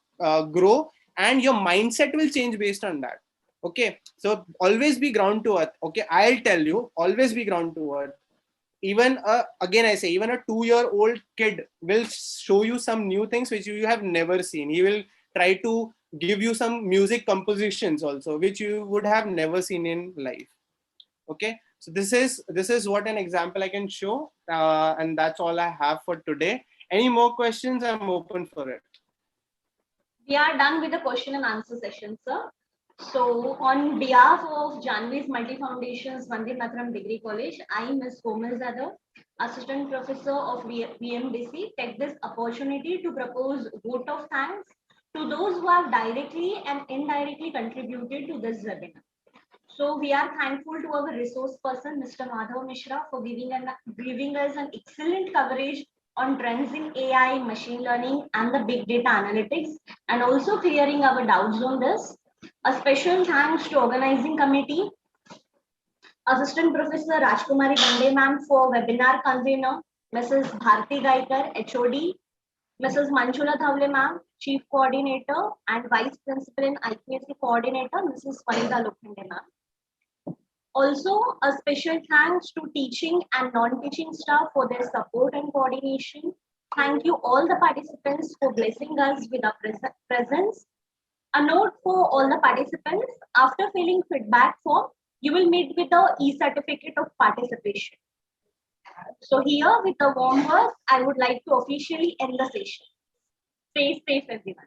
grow, and your mindset will change based on that. Okay, so always be ground to earth. Okay, I'll tell you, always be ground to earth. Even again I say, even a 2-year-old kid will show you some new things which you have never seen. He will try to give you some music compositions also which you would have never seen in life. Okay, so this is what an example I can show, and that's all I have for today. Any more questions? I'm open for it. We are done with the question and answer session, sir. So on behalf of Janvi's Multi Foundations Vande Mataram Degree College, I, Ms. Komal Zadav, Assistant Professor of VMDC, take this opportunity to propose vote of thanks to those who have directly and indirectly contributed to this webinar. So we are thankful to our resource person, Mr. Madhav Mishra, for giving us an excellent coverage on trends in AI, machine learning, and the big data analytics, and also clearing our doubts on this. A special thanks to organizing committee, Assistant Professor Rajkumari Bande ma'am for webinar convener, Mrs. Bharti Gaikar, HOD, Mrs. Manchula Thavle ma'am, Chief Coordinator, and Vice Principal and IPSC Coordinator, Mrs. Vanida Lokhande ma'am. Also, a special thanks to teaching and non-teaching staff for their support and coordination. Thank you all the participants for blessing us with our presence. A note for all the participants, after filling feedback form, you will meet with the e-certificate of participation. So here, with a warm word, I would like to officially end the session. Stay safe, everyone.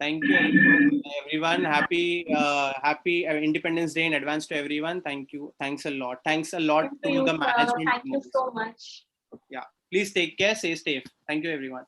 Thank you, everyone. Happy Independence Day in advance to everyone. Thank you. Thanks a lot. Thanks a lot to the management. Thank you so much. Yeah. Please take care. Stay safe. Thank you, everyone.